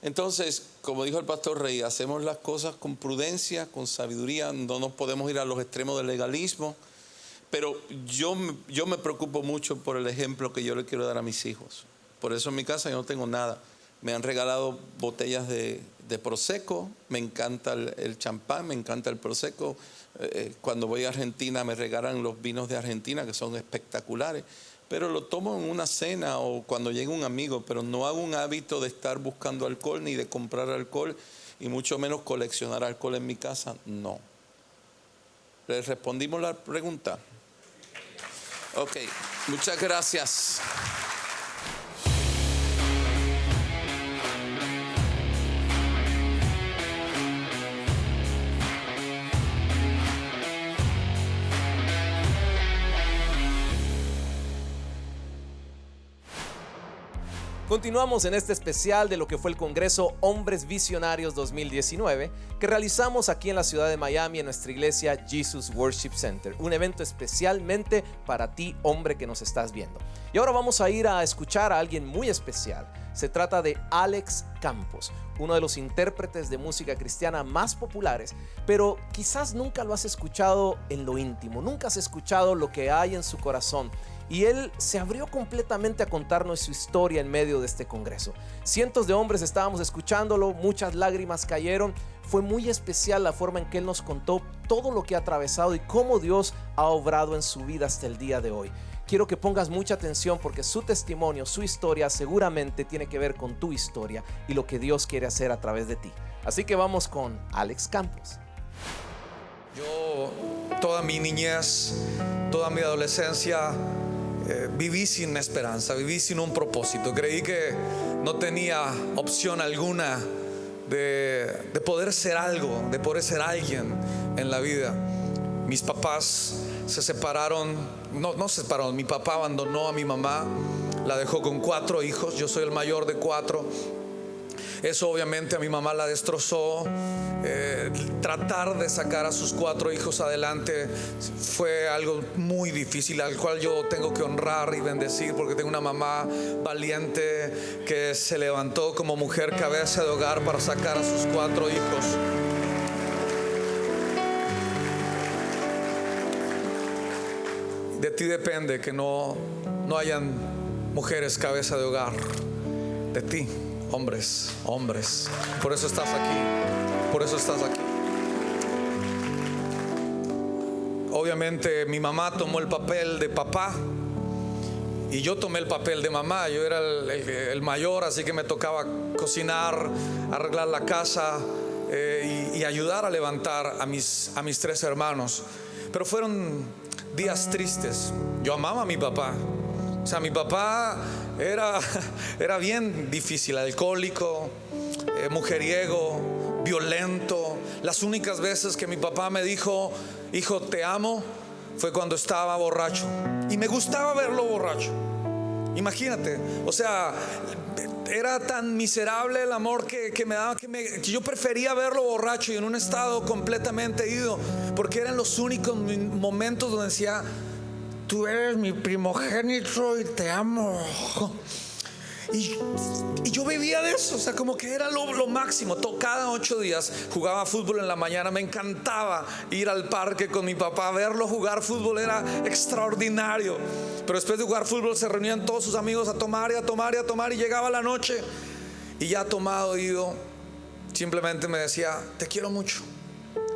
[SPEAKER 6] Entonces, como dijo el pastor Rey, hacemos las cosas con prudencia, con sabiduría. No nos podemos ir a los extremos del legalismo. Pero yo me preocupo mucho por el ejemplo que yo le quiero dar a mis hijos. Por eso en mi casa yo no tengo nada. Me han regalado botellas de Prosecco. Me encanta el champán, me encanta el Prosecco. Cuando voy a Argentina me regalan los vinos de Argentina, que son espectaculares. Pero lo tomo en una cena o cuando llega un amigo, pero no hago un hábito de estar buscando alcohol ni de comprar alcohol, y mucho menos coleccionar alcohol en mi casa, no. ¿Les respondimos la pregunta? Ok, muchas gracias.
[SPEAKER 2] Continuamos en este especial de lo que fue el Congreso Hombres Visionarios 2019 que realizamos aquí en la ciudad de Miami en nuestra iglesia Jesus Worship Center. Un evento especialmente para ti, hombre que nos estás viendo. Y ahora vamos a ir a escuchar a alguien muy especial. Se trata de Alex Campos, uno de los intérpretes de música cristiana más populares, pero quizás nunca lo has escuchado en lo íntimo, nunca has escuchado lo que hay en su corazón. Y él se abrió completamente a contarnos su historia en medio de este congreso. Cientos de hombres estábamos escuchándolo, muchas lágrimas cayeron. Fue muy especial la forma en que él nos contó todo lo que ha atravesado y cómo Dios ha obrado en su vida hasta el día de hoy. Quiero que pongas mucha atención porque su testimonio, su historia seguramente tiene que ver con tu historia y lo que Dios quiere hacer a través de ti. Así que vamos con Alex Campos.
[SPEAKER 7] Yo toda mi niñez, toda mi adolescencia viví sin esperanza, viví sin un propósito. Creí que no tenía opción alguna de poder ser algo, de poder ser alguien en la vida. Mis papás se separaron, no se separaron, mi papá abandonó a mi mamá, la dejó con 4 hijos, yo soy el mayor de 4. Eso obviamente a mi mamá la destrozó. Tratar de sacar a sus 4 hijos adelante fue algo muy difícil, al cual yo tengo que honrar y bendecir, porque tengo una mamá valiente que se levantó como mujer cabeza de hogar para sacar a sus 4 hijos. De ti depende que no hayan mujeres cabeza de hogar. De ti, hombres. Por eso estás aquí. Obviamente mi mamá tomó el papel de papá y yo tomé el papel de mamá. Yo era el mayor, así que me tocaba cocinar, arreglar la casa y ayudar a levantar a mis 3 hermanos. Pero fueron días tristes. Yo amaba a mi papá. O sea, mi papá era bien difícil, alcohólico, mujeriego, violento. Las únicas veces que mi papá me dijo, hijo, te amo, fue cuando estaba borracho. Y me gustaba verlo borracho. Imagínate, o sea, era tan miserable el amor que me daba que yo prefería verlo borracho y en un estado completamente ido, porque eran los únicos momentos donde decía: tú eres mi primogénito y te amo. Y yo vivía de eso, o sea, como que era lo máximo. Cada 8 días jugaba fútbol en la mañana. Me encantaba ir al parque con mi papá. Verlo jugar fútbol era extraordinario. Pero después de jugar fútbol se reunían todos sus amigos a tomar y a tomar y a tomar. Y llegaba la noche y ya tomado, ido, simplemente me decía: te quiero mucho.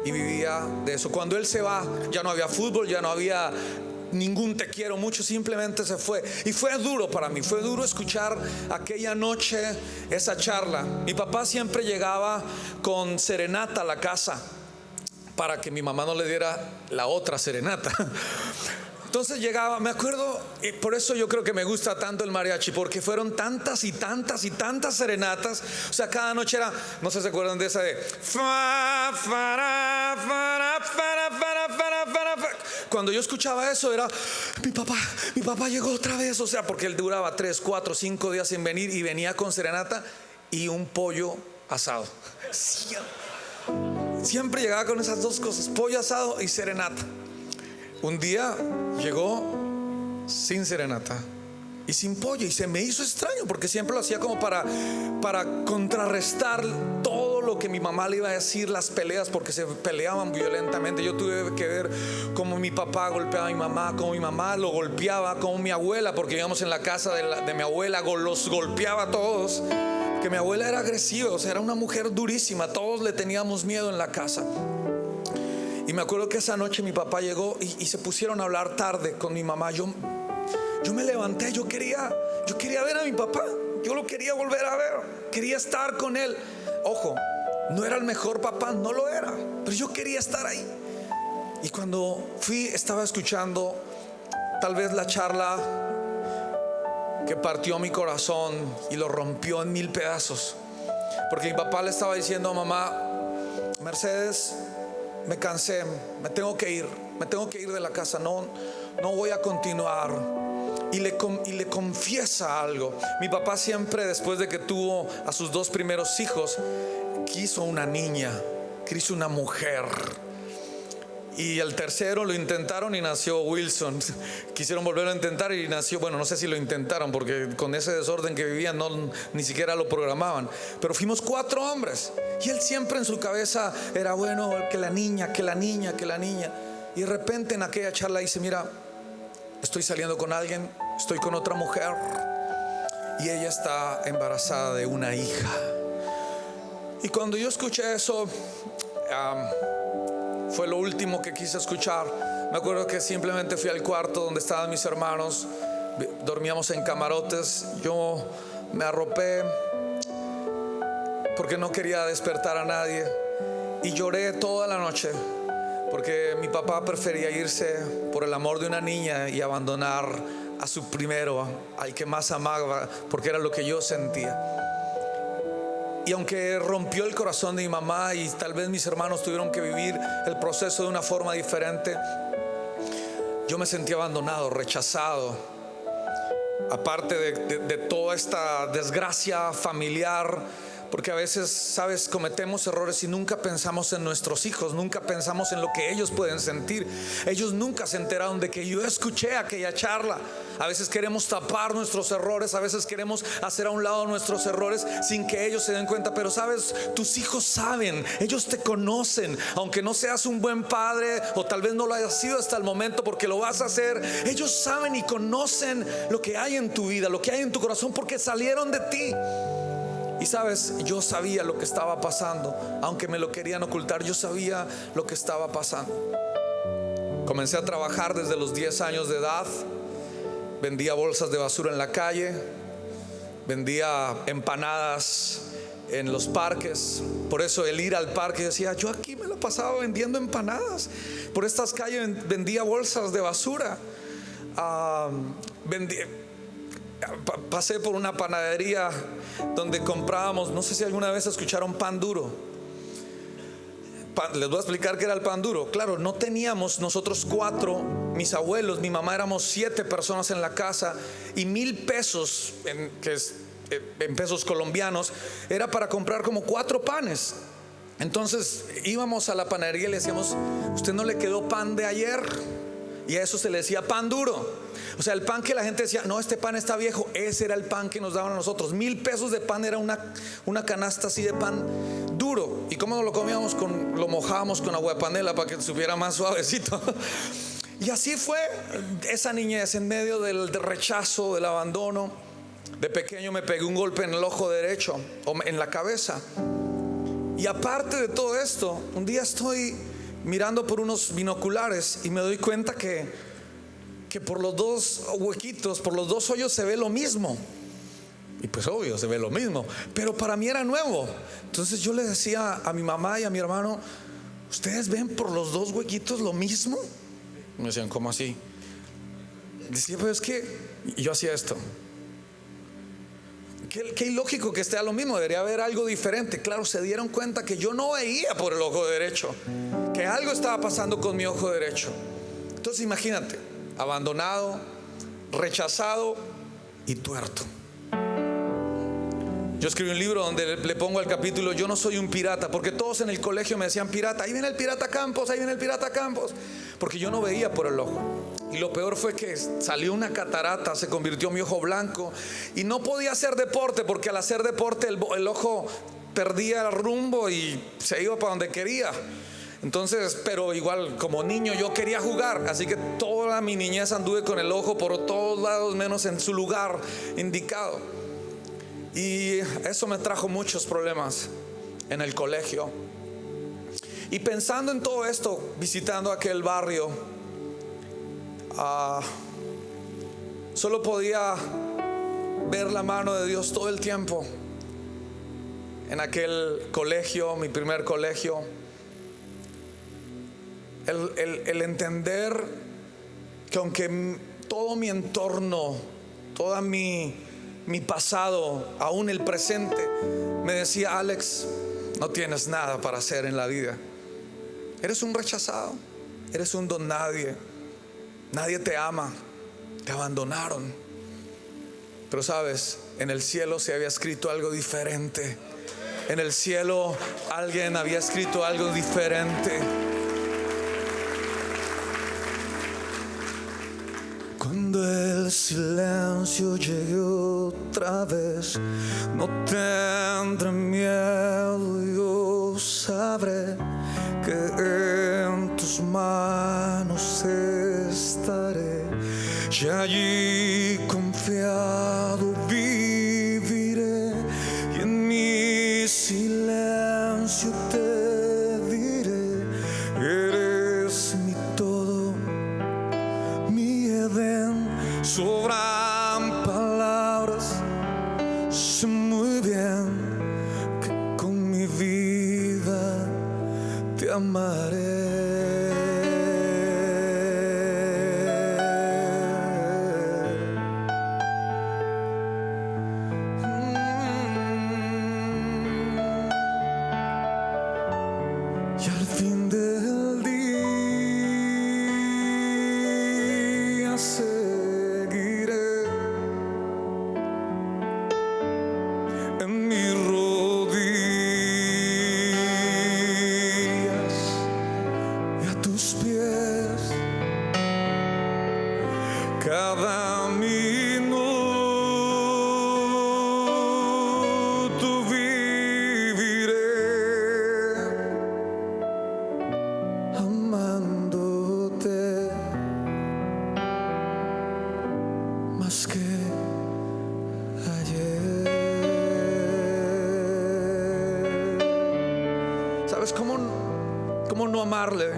[SPEAKER 7] Y vivía de eso. Cuando él se va, ya no había fútbol, ya no había ningún te quiero mucho, simplemente se fue. Y fue duro para mí, fue duro escuchar aquella noche esa charla. Mi papá siempre llegaba con serenata a la casa para que mi mamá no le diera la otra serenata. Entonces llegaba, me acuerdo, y por eso yo creo que me gusta tanto el mariachi, porque fueron tantas y tantas y tantas serenatas. O sea, cada noche era, no sé si se acuerdan de esa de cuando yo escuchaba eso era: mi papá llegó otra vez. O sea, porque él duraba 3, 4, 5 días sin venir y venía con serenata y un pollo asado. Siempre llegaba con esas dos cosas: pollo asado y serenata. Un día llegó sin serenata y sin pollo, y se me hizo extraño porque siempre lo hacía como para contrarrestar todo lo que mi mamá le iba a decir, las peleas, porque se peleaban violentamente. Yo tuve que ver cómo mi papá golpeaba a mi mamá, cómo mi mamá lo golpeaba, cómo mi abuela, porque íbamos en la casa de mi abuela, los golpeaba a todos, que mi abuela era agresiva, o sea, era una mujer durísima. Todos le teníamos miedo en la casa. Y me acuerdo que esa noche mi papá llegó y se pusieron a hablar tarde con mi mamá. Yo me levanté, yo quería ver a mi papá, yo lo quería volver a ver, quería estar con él. Ojo, no era el mejor papá, no lo era, pero yo quería estar ahí. Y cuando fui, estaba escuchando tal vez la charla que partió mi corazón y lo rompió en 1000 pedazos, porque mi papá le estaba diciendo a mamá: Mercedes, me cansé, me tengo que ir de la casa, no voy a continuar. Y le confiesa algo. Mi papá siempre, después de que tuvo a sus 2 primeros hijos, quiso una niña, quiso una mujer. Y el tercero lo intentaron y nació Wilson. Quisieron volverlo a intentar y nació, bueno, no sé si lo intentaron, porque con ese desorden que vivían ni siquiera lo programaban. Pero fuimos 4 hombres. Y él siempre en su cabeza era: bueno, que la niña. Y de repente en aquella charla dice: mira, estoy saliendo con alguien, estoy con otra mujer, y ella está embarazada de una hija. Y cuando yo escuché eso, fue lo último que quise escuchar. Me acuerdo que simplemente fui al cuarto donde estaban mis hermanos. Dormíamos en camarotes. Yo me arropé porque no quería despertar a nadie, y lloré toda la noche, porque mi papá prefería irse por el amor de una niña y abandonar a su primero, al que más amaba, porque era lo que yo sentía. Y aunque rompió el corazón de mi mamá y tal vez mis hermanos tuvieron que vivir el proceso de una forma diferente, yo me sentí abandonado, rechazado. Aparte de toda esta desgracia familiar, porque a veces, sabes, cometemos errores y nunca pensamos en nuestros hijos, nunca pensamos en lo que ellos pueden sentir. Ellos nunca se enteraron de que yo escuché aquella charla. A veces queremos tapar nuestros errores, a veces queremos hacer a un lado nuestros errores sin que ellos se den cuenta. Pero sabes, tus hijos saben, ellos te conocen. Aunque no seas un buen padre, o tal vez no lo hayas sido hasta el momento, porque lo vas a hacer, ellos saben y conocen lo que hay en tu vida, lo que hay en tu corazón, porque salieron de ti. Y sabes, yo sabía lo que estaba pasando, aunque me lo querían ocultar. Yo sabía lo que estaba pasando. Comencé a trabajar desde los 10 años de edad. Vendía bolsas de basura en la calle, vendía empanadas en los parques. Por eso el ir al parque, decía: yo aquí me la pasaba vendiendo empanadas. Por estas calles vendía bolsas de basura. Pasé por una panadería donde comprábamos, no sé si alguna vez escucharon pan duro. Les voy a explicar qué era el pan duro. Claro, no teníamos nosotros 4 mis abuelos, mi mamá, éramos 7 personas en la casa, y 1,000 pesos, en pesos colombianos, era para comprar como 4 panes. Entonces íbamos a la panadería y le decíamos: ¿usted no le quedó pan de ayer? Y a eso se le decía pan duro. O sea, el pan que la gente decía: no, este pan está viejo, ese era el pan que nos daban a nosotros. 1,000 pesos de pan era una canasta así de pan duro. ¿Y cómo lo comíamos? Lo mojábamos con agua de panela para que supiera más suavecito. Y así fue esa niñez, en medio del rechazo, del abandono. De pequeño me pegué un golpe en el ojo derecho, o en la cabeza. Y aparte de todo esto, un día estoy mirando por unos binoculares y me doy cuenta que por los 2 huequitos, por los 2 hoyos se ve lo mismo. Y pues obvio, se ve lo mismo, pero para mí era nuevo. Entonces yo le decía a mi mamá y a mi hermano: ¿ustedes ven por los 2 huequitos lo mismo? Me decían: ¿cómo así? Decía: pues es que... Y yo hacía esto. Qué ilógico que esté a lo mismo, debería haber algo diferente. Claro, se dieron cuenta que yo no veía por el ojo derecho, que algo estaba pasando con mi ojo derecho. Entonces imagínate, abandonado, rechazado y tuerto. Yo escribí un libro donde le pongo al capítulo: yo no soy un pirata, porque todos en el colegio me decían pirata. Ahí viene el pirata Campos, ahí viene el pirata Campos, porque yo no veía por el ojo. Y lo peor fue que salió una catarata, se convirtió mi ojo blanco, y no podía hacer deporte, porque al hacer deporte el ojo perdía el rumbo y se iba para donde quería. Entonces, pero igual como niño yo quería jugar, así que toda mi niñez anduve con el ojo por todos lados menos en su lugar indicado. Y eso me trajo muchos problemas en el colegio. Y pensando en todo esto, visitando aquel barrio, solo podía ver la mano de Dios todo el tiempo. En aquel colegio, mi primer colegio, el entender que aunque todo mi entorno, toda mi pasado, aún el presente, me decía: Alex, no tienes nada para hacer en la vida, eres un rechazado, eres un don nadie, nadie te ama, te abandonaron. Pero sabes, en el cielo se había escrito algo diferente. En el cielo alguien había escrito algo diferente. Cuando el silencio llegue otra vez, no tendré miedo, yo sabré que en tus manos estaré, y allí confiado viviré, y en mi silencio te diré: eres mi todo, mi Edén. Sobran palabras, sé muy bien que con mi vida te amaré. Y al fin del día seguiré en mis rodillas y a tus pies. Cada minuto viviré amándote más que ayer. ¿Sabes cómo no amarle?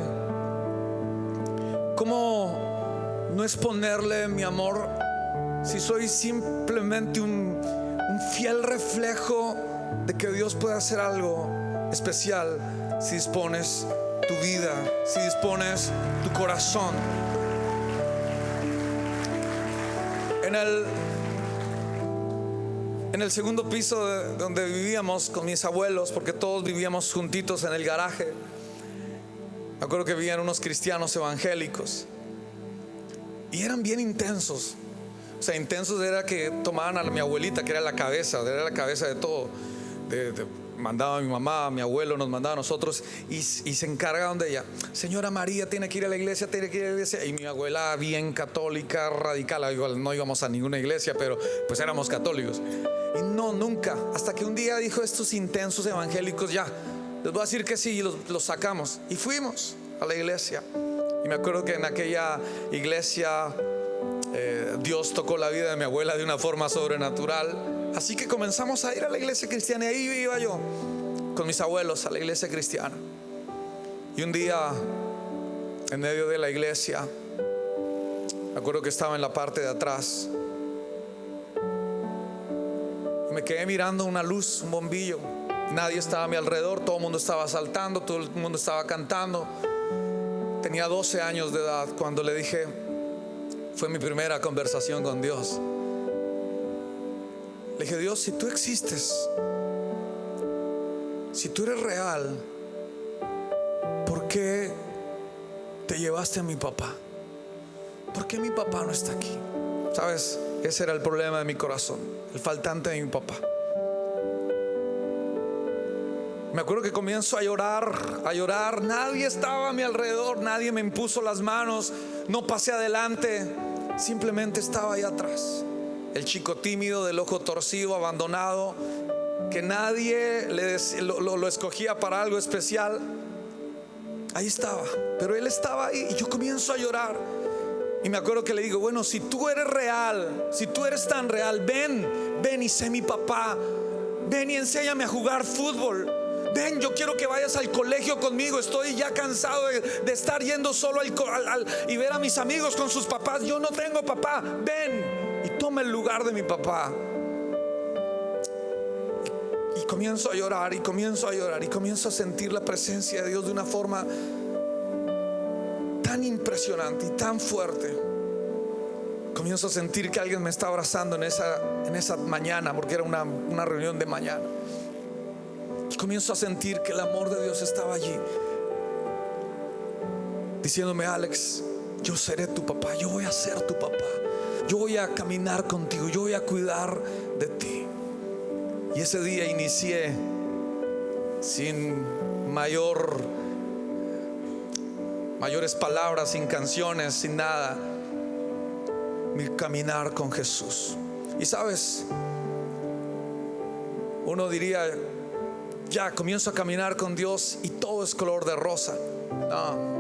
[SPEAKER 7] ¿Cómo no exponerle mi amor si soy simplemente un fiel reflejo de que Dios puede hacer algo especial si dispones tu vida, si dispones tu corazón? En el segundo piso donde vivíamos con mis abuelos, porque todos vivíamos juntitos en el garaje, me acuerdo que vivían unos cristianos evangélicos. y eran bien intensos. O sea, intensos era que tomaban a mi abuelita, que era la cabeza de todo. Mandaba a mi mamá, a mi abuelo, nos mandaba a nosotros y se encargaban de ella. Señora María, tiene que ir a la iglesia, tiene que ir a la iglesia. Y mi abuela, bien católica, radical, igual no íbamos a ninguna iglesia, pero pues éramos católicos. Y no, nunca, hasta que un día dijo: estos intensos evangélicos, ya, les voy a decir que sí, y los sacamos. Y fuimos a la iglesia. Y me acuerdo que en aquella iglesia Dios tocó la vida de mi abuela de una forma sobrenatural. Así que comenzamos a ir a la iglesia cristiana. Y ahí iba yo con mis abuelos a la iglesia cristiana. Y un día, en medio de la iglesia, me acuerdo que estaba en la parte de atrás, y me quedé mirando una luz, un bombillo. Nadie estaba a mi alrededor, todo el mundo estaba saltando, todo el mundo estaba cantando. Tenía 12 años de edad cuando le dije, fue mi primera conversación con Dios. Le dije: Dios, si tú existes, si tú eres real, ¿por qué te llevaste a mi papá? ¿Por qué mi papá no está aquí? ¿Sabes? Ese era el problema de mi corazón, el faltante de mi papá. Me acuerdo que comienzo a llorar. Nadie estaba a mi alrededor, nadie me impuso las manos, no pasé adelante, simplemente estaba ahí atrás. El chico tímido, del ojo torcido, abandonado, que nadie lo escogía para algo especial. Ahí estaba, pero él estaba ahí y yo comienzo a llorar. Y me acuerdo que le digo: bueno, si tú eres real, si tú eres tan real, ven y sé mi papá. Ven y enséñame a jugar fútbol. Ven, yo quiero que vayas al colegio conmigo. Estoy ya cansado de estar yendo solo y ver a mis amigos con sus papás. Yo no tengo papá. Ven y toma el lugar de mi papá. Y comienzo a llorar y comienzo a sentir la presencia de Dios de una forma tan impresionante y tan fuerte. Comienzo a sentir que alguien me está abrazando en esa mañana, porque era una reunión de mañana. Y comienzo a sentir que el amor de Dios estaba allí, diciéndome: Alex, yo seré tu papá, yo voy a ser tu papá, yo voy a caminar contigo, yo voy a cuidar de ti. Y ese día inicié sin mayores palabras, sin canciones, sin nada, mi caminar con Jesús. Y sabes, uno diría: ya comienzo a caminar con Dios y todo es color de rosa. No.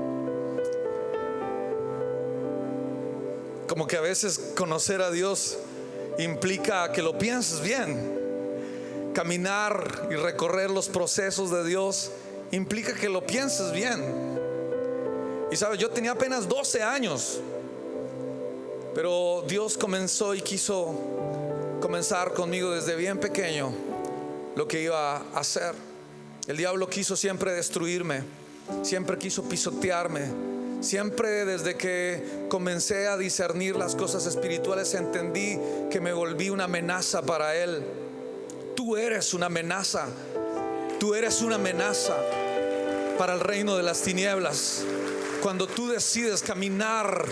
[SPEAKER 7] Como que a veces conocer a Dios implica que lo pienses bien. Caminar y recorrer los procesos de Dios implica que lo pienses bien. Y sabes, yo tenía apenas 12 años, pero Dios comenzó y quiso comenzar conmigo desde bien pequeño lo que iba a hacer. El diablo quiso siempre destruirme, siempre quiso pisotearme. Siempre, desde que comencé a discernir las cosas espirituales, entendí que me volví una amenaza para él. Tú eres una amenaza. Tú eres una amenaza para el reino de las tinieblas. Cuando tú decides caminar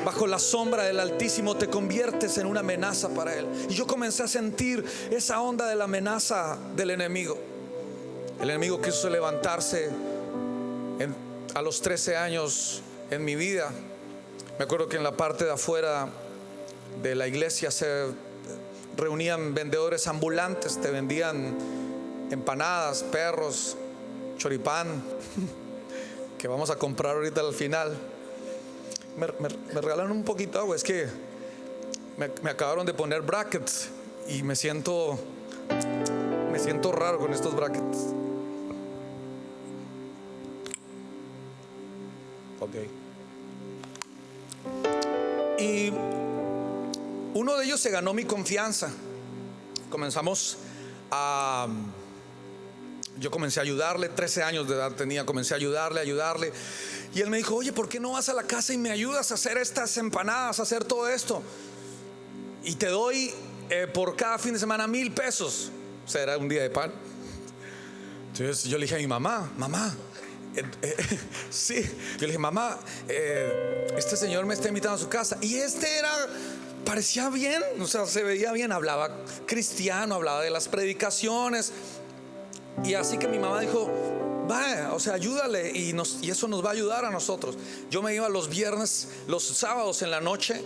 [SPEAKER 7] bajo la sombra del Altísimo, te conviertes en una amenaza para él. Y yo comencé a sentir esa onda de la amenaza del enemigo. El enemigo quiso levantarse a los 13 años en mi vida. Me acuerdo que en la parte de afuera de la iglesia se reunían vendedores ambulantes. Te vendían empanadas, perros, choripán, que vamos a comprar ahorita al final. Me regalaron un poquito de agua. Es que me acabaron de poner brackets y me siento raro con estos brackets. Ok. Y uno de ellos se ganó mi confianza. Yo comencé a ayudarle, 13 años de edad tenía, comencé a ayudarle. Y él me dijo: oye, ¿por qué no vas a la casa y me ayudas a hacer estas empanadas, a hacer todo esto? Y te doy por cada fin de semana $1,000. O sea, era un día de pan. Entonces yo le dije a mi mamá: Sí, yo le dije, mamá, este señor me está invitando a su casa. Y parecía bien, o sea, se veía bien, hablaba cristiano, hablaba de las predicaciones. Y así que mi mamá dijo, va, o sea, ayúdale y eso nos va a ayudar a nosotros. Yo me iba los viernes, los sábados en la noche,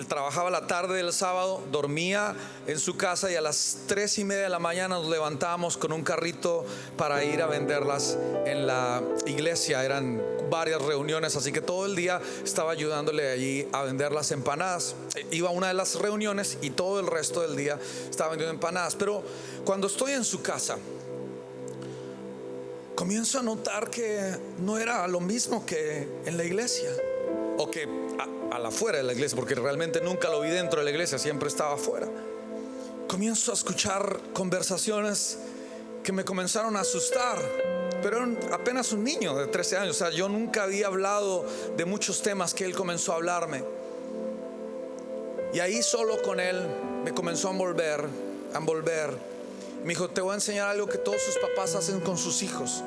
[SPEAKER 7] trabajaba la tarde del sábado, dormía en su casa y a las 3:30 de la mañana nos levantábamos con un carrito para ir a venderlas en la iglesia. Eran varias reuniones, así que todo el día estaba ayudándole allí a vender las empanadas. Iba a una de las reuniones y todo el resto del día estaba vendiendo empanadas. Pero cuando estoy en su casa, comienzo a notar que no era lo mismo que en la iglesia, o que a la afuera de la iglesia, porque realmente nunca lo vi dentro de la iglesia, siempre estaba afuera. Comienzo a escuchar conversaciones que me comenzaron a asustar, pero era apenas un niño de 13 años. O sea, yo nunca había hablado de muchos temas que él comenzó a hablarme. Y ahí solo con él me comenzó a envolver. Me dijo, te voy a enseñar algo que todos sus papás hacen con sus hijos.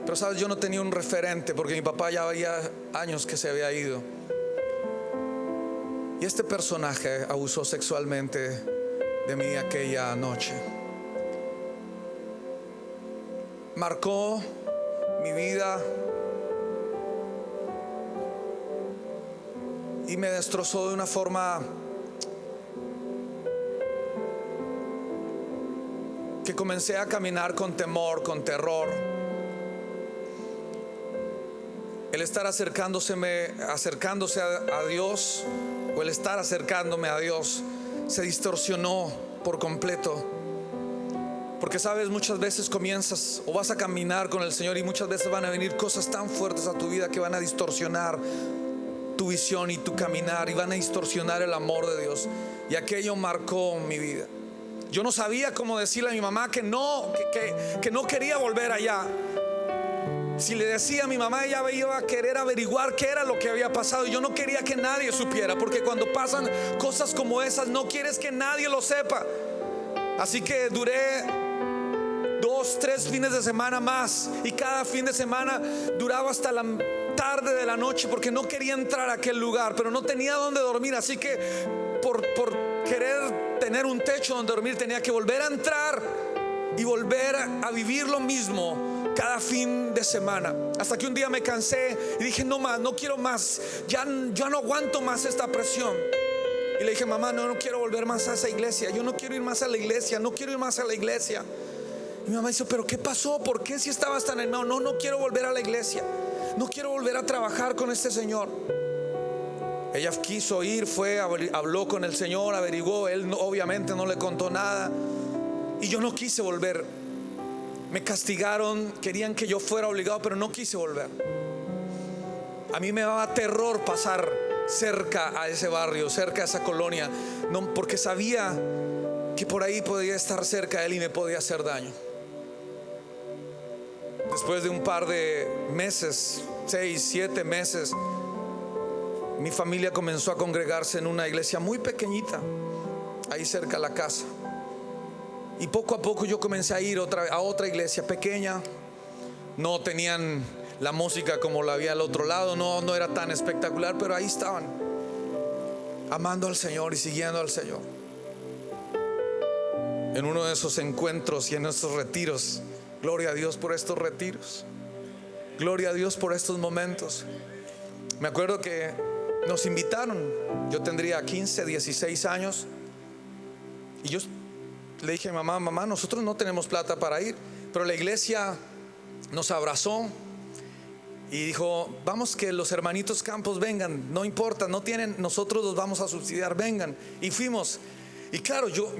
[SPEAKER 7] Pero sabes, yo no tenía un referente porque mi papá ya había años que se había ido. Y este personaje abusó sexualmente de mí aquella noche. Marcó mi vida y me destrozó de una forma que comencé a caminar con temor, con terror. El estar acercándose a Dios, o el estar acercándome a Dios, se distorsionó por completo. Porque sabes, muchas veces comienzas o vas a caminar con el Señor y muchas veces van a venir cosas tan fuertes a tu vida que van a distorsionar tu visión y tu caminar, y van a distorsionar el amor de Dios. Y aquello marcó mi vida. Yo no sabía cómo decirle a mi mamá que no quería volver allá. Si le decía a mi mamá, ella iba a querer averiguar qué era lo que había pasado. Y yo no quería que nadie supiera, porque cuando pasan cosas como esas no quieres que nadie lo sepa. Así que duré 2, 3 fines de semana más, y cada fin de semana duraba hasta la tarde de la noche, porque no quería entrar a aquel lugar, pero no tenía dónde dormir. Así que por querer tener un techo donde dormir, tenía que volver a entrar y volver a vivir lo mismo cada fin de semana. Hasta que un día me cansé y dije, no más, no quiero más, ya no aguanto más esta presión. Y le dije, mamá, no quiero volver más a esa iglesia, yo no quiero ir más a la iglesia, no quiero ir más a la iglesia. Y mi mamá dice, pero ¿qué pasó? ¿Por qué si estabas tan animado? No quiero volver a la iglesia, no quiero volver a trabajar con este señor. Ella quiso ir, fue, habló con el Señor, averiguó. Él obviamente no le contó nada. Y yo no quise volver. Me castigaron, querían que yo fuera obligado, pero no quise volver. A mí me daba terror pasar cerca a ese barrio, cerca a esa colonia, no, porque sabía que por ahí podía estar cerca de él y me podía hacer daño. Después de un par de meses, 6, 7 meses, mi familia comenzó a congregarse en una iglesia muy pequeñita, ahí cerca de la casa. Y poco a poco yo comencé a ir a otra iglesia pequeña. No tenían la música como la había al otro lado, no era tan espectacular, pero ahí estaban, amando al Señor y siguiendo al Señor. En uno de esos encuentros y en esos retiros, gloria a Dios por estos retiros, gloria a Dios por estos momentos. Me acuerdo que nos invitaron, yo tendría 15, 16 años, y yo le dije a mamá, nosotros no tenemos plata para ir, pero la iglesia nos abrazó y dijo, vamos, que los hermanitos Campos vengan, no importa, no tienen, nosotros los vamos a subsidiar, vengan. Y fuimos. Y claro, yo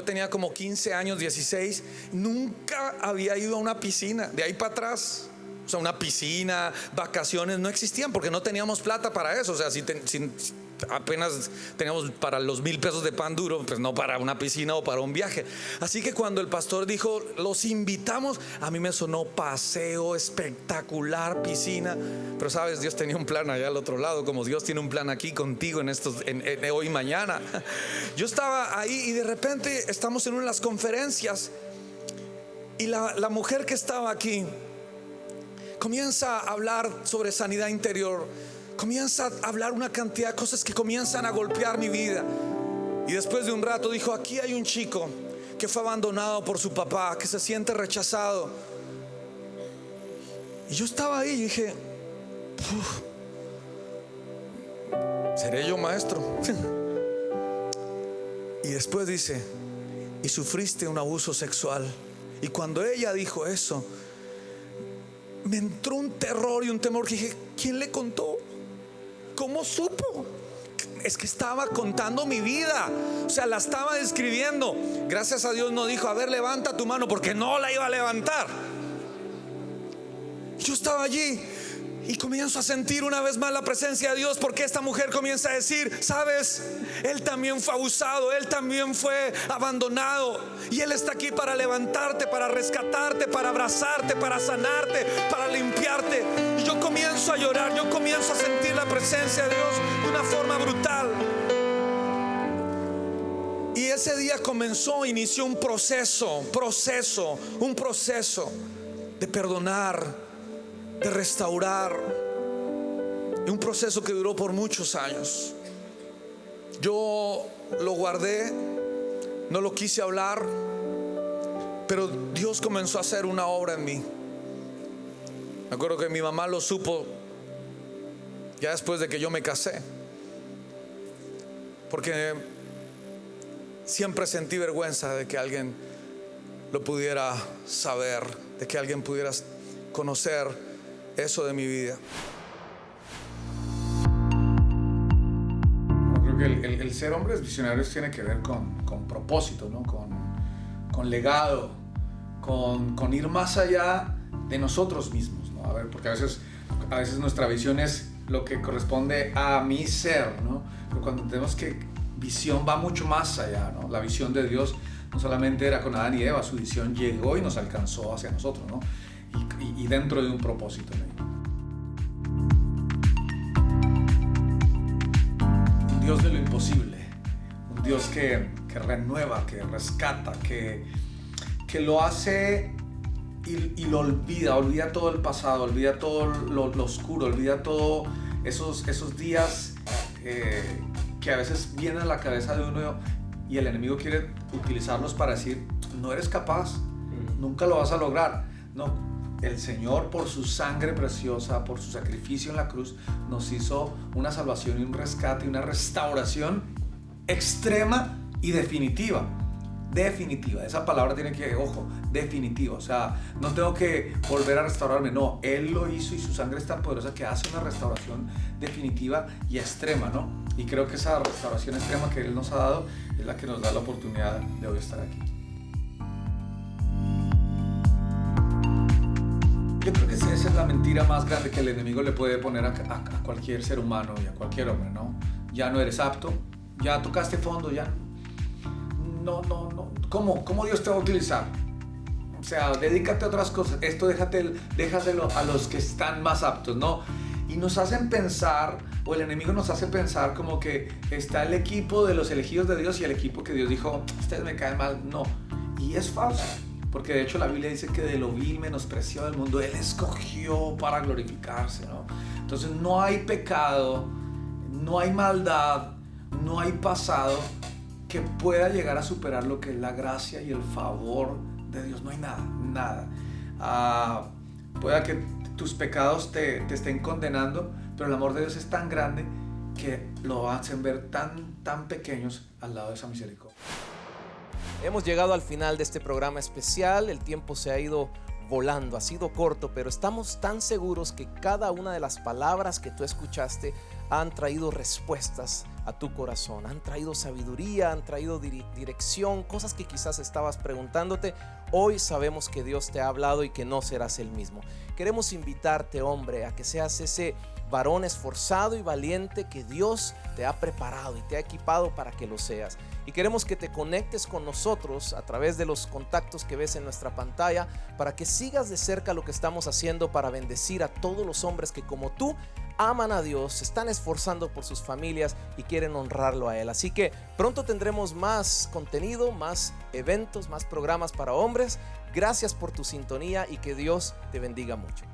[SPEAKER 7] tenía como 15 años, 16, nunca había ido a una piscina, de ahí para atrás. O sea, una piscina, vacaciones no existían porque no teníamos plata para eso. O sea, si apenas teníamos para los 1,000 pesos de pan duro, pues no para una piscina o para un viaje. Así que cuando el pastor dijo, los invitamos, a mí me sonó paseo espectacular, piscina. Pero sabes, Dios tenía un plan allá al otro lado, como Dios tiene un plan aquí contigo en hoy y mañana. Yo estaba ahí y de repente estamos en una de las conferencias y la mujer que estaba aquí comienza a hablar sobre sanidad interior, comienza a hablar una cantidad de cosas que comienzan a golpear mi vida. Y después de un rato dijo: aquí hay un chico que fue abandonado por su papá, que se siente rechazado. Y yo estaba ahí y dije: ¿seré yo maestro? Y después dice: y sufriste un abuso sexual. Y cuando ella dijo eso, me entró un terror y un temor que dije: ¿quién le contó? ¿Cómo supo? Es que estaba contando mi vida, o sea, la estaba describiendo. Gracias a Dios no dijo: a ver, levanta tu mano, porque no la iba a levantar. Yo estaba allí y comienzo a sentir una vez más la presencia de Dios, porque esta mujer comienza a decir: sabes, él también fue abusado, él también fue abandonado, y él está aquí para levantarte, para rescatarte, para abrazarte, para sanarte, para limpiarte. Y yo comienzo a llorar, yo comienzo a sentir la presencia de Dios de una forma brutal. Y ese día inició un proceso de perdonar, de restaurar, un proceso que duró por muchos años. Yo lo guardé, no lo quise hablar, pero Dios comenzó a hacer una obra en mí. Me acuerdo que mi mamá lo supo ya después de que yo me casé, porque siempre sentí vergüenza de que alguien lo pudiera saber, de que alguien pudiera conocer eso de mi vida.
[SPEAKER 8] Creo que el ser hombres visionarios tiene que ver con propósito, ¿no? Con legado, con ir más allá de nosotros mismos, ¿no? A ver, porque a veces nuestra visión es lo que corresponde a mi ser, ¿no? Pero cuando tenemos que visión va mucho más allá, ¿no? La visión de Dios no solamente era con Adán y Eva, su visión llegó y nos alcanzó hacia nosotros, ¿no? Y dentro de un propósito. Un Dios de lo imposible, un Dios que renueva, que rescata, que lo hace y lo olvida todo el pasado, olvida todo lo oscuro, olvida todos esos días que a veces vienen a la cabeza de uno y el enemigo quiere utilizarlos para decir: no eres capaz, nunca lo vas a lograr. No. El Señor, por su sangre preciosa, por su sacrificio en la cruz, nos hizo una salvación y un rescate y una restauración extrema y definitiva. Definitiva, esa palabra tiene que, ojo, definitiva. O sea, no tengo que volver a restaurarme, no, Él lo hizo y su sangre es tan poderosa que hace una restauración definitiva y extrema, ¿no? Y creo que esa restauración extrema que Él nos ha dado es la que nos da la oportunidad de hoy estar aquí. Yo creo que esa es la mentira más grande que el enemigo le puede poner a cualquier ser humano y a cualquier hombre, ¿no? Ya no eres apto, ya tocaste fondo, ya. No. ¿Cómo Dios te va a utilizar? O sea, dedícate a otras cosas. Esto déjaselo a los que están más aptos, ¿no? Y nos hacen pensar, o el enemigo nos hace pensar como que está el equipo de los elegidos de Dios y el equipo que Dios dijo: ustedes me caen mal. No, y es falso. Porque de hecho la Biblia dice que de lo vil menospreciado del mundo Él escogió para glorificarse, ¿no? Entonces no hay pecado, no hay maldad, no hay pasado que pueda llegar a superar lo que es la gracia y el favor de Dios. No hay nada. Pueda que tus pecados te estén condenando, pero el amor de Dios es tan grande que lo hacen ver tan pequeños al lado de esa misericordia.
[SPEAKER 2] Hemos llegado al final de este programa especial. El tiempo se ha ido volando, ha sido corto, pero estamos tan seguros que cada una de las palabras que tú escuchaste han traído respuestas a tu corazón, han traído sabiduría, han traído dirección, cosas que quizás estabas preguntándote. Hoy sabemos que Dios te ha hablado y que no serás el mismo. Queremos invitarte, hombre, a que seas ese varón esforzado y valiente que Dios te ha preparado y te ha equipado para que lo seas. Y queremos que te conectes con nosotros a través de los contactos que ves en nuestra pantalla, para que sigas de cerca lo que estamos haciendo para bendecir a todos los hombres que, como tú, aman a Dios, se están esforzando por sus familias y quieren honrarlo a Él. Así que pronto tendremos más contenido, más eventos, más programas para hombres. Gracias por tu sintonía y que Dios te bendiga mucho.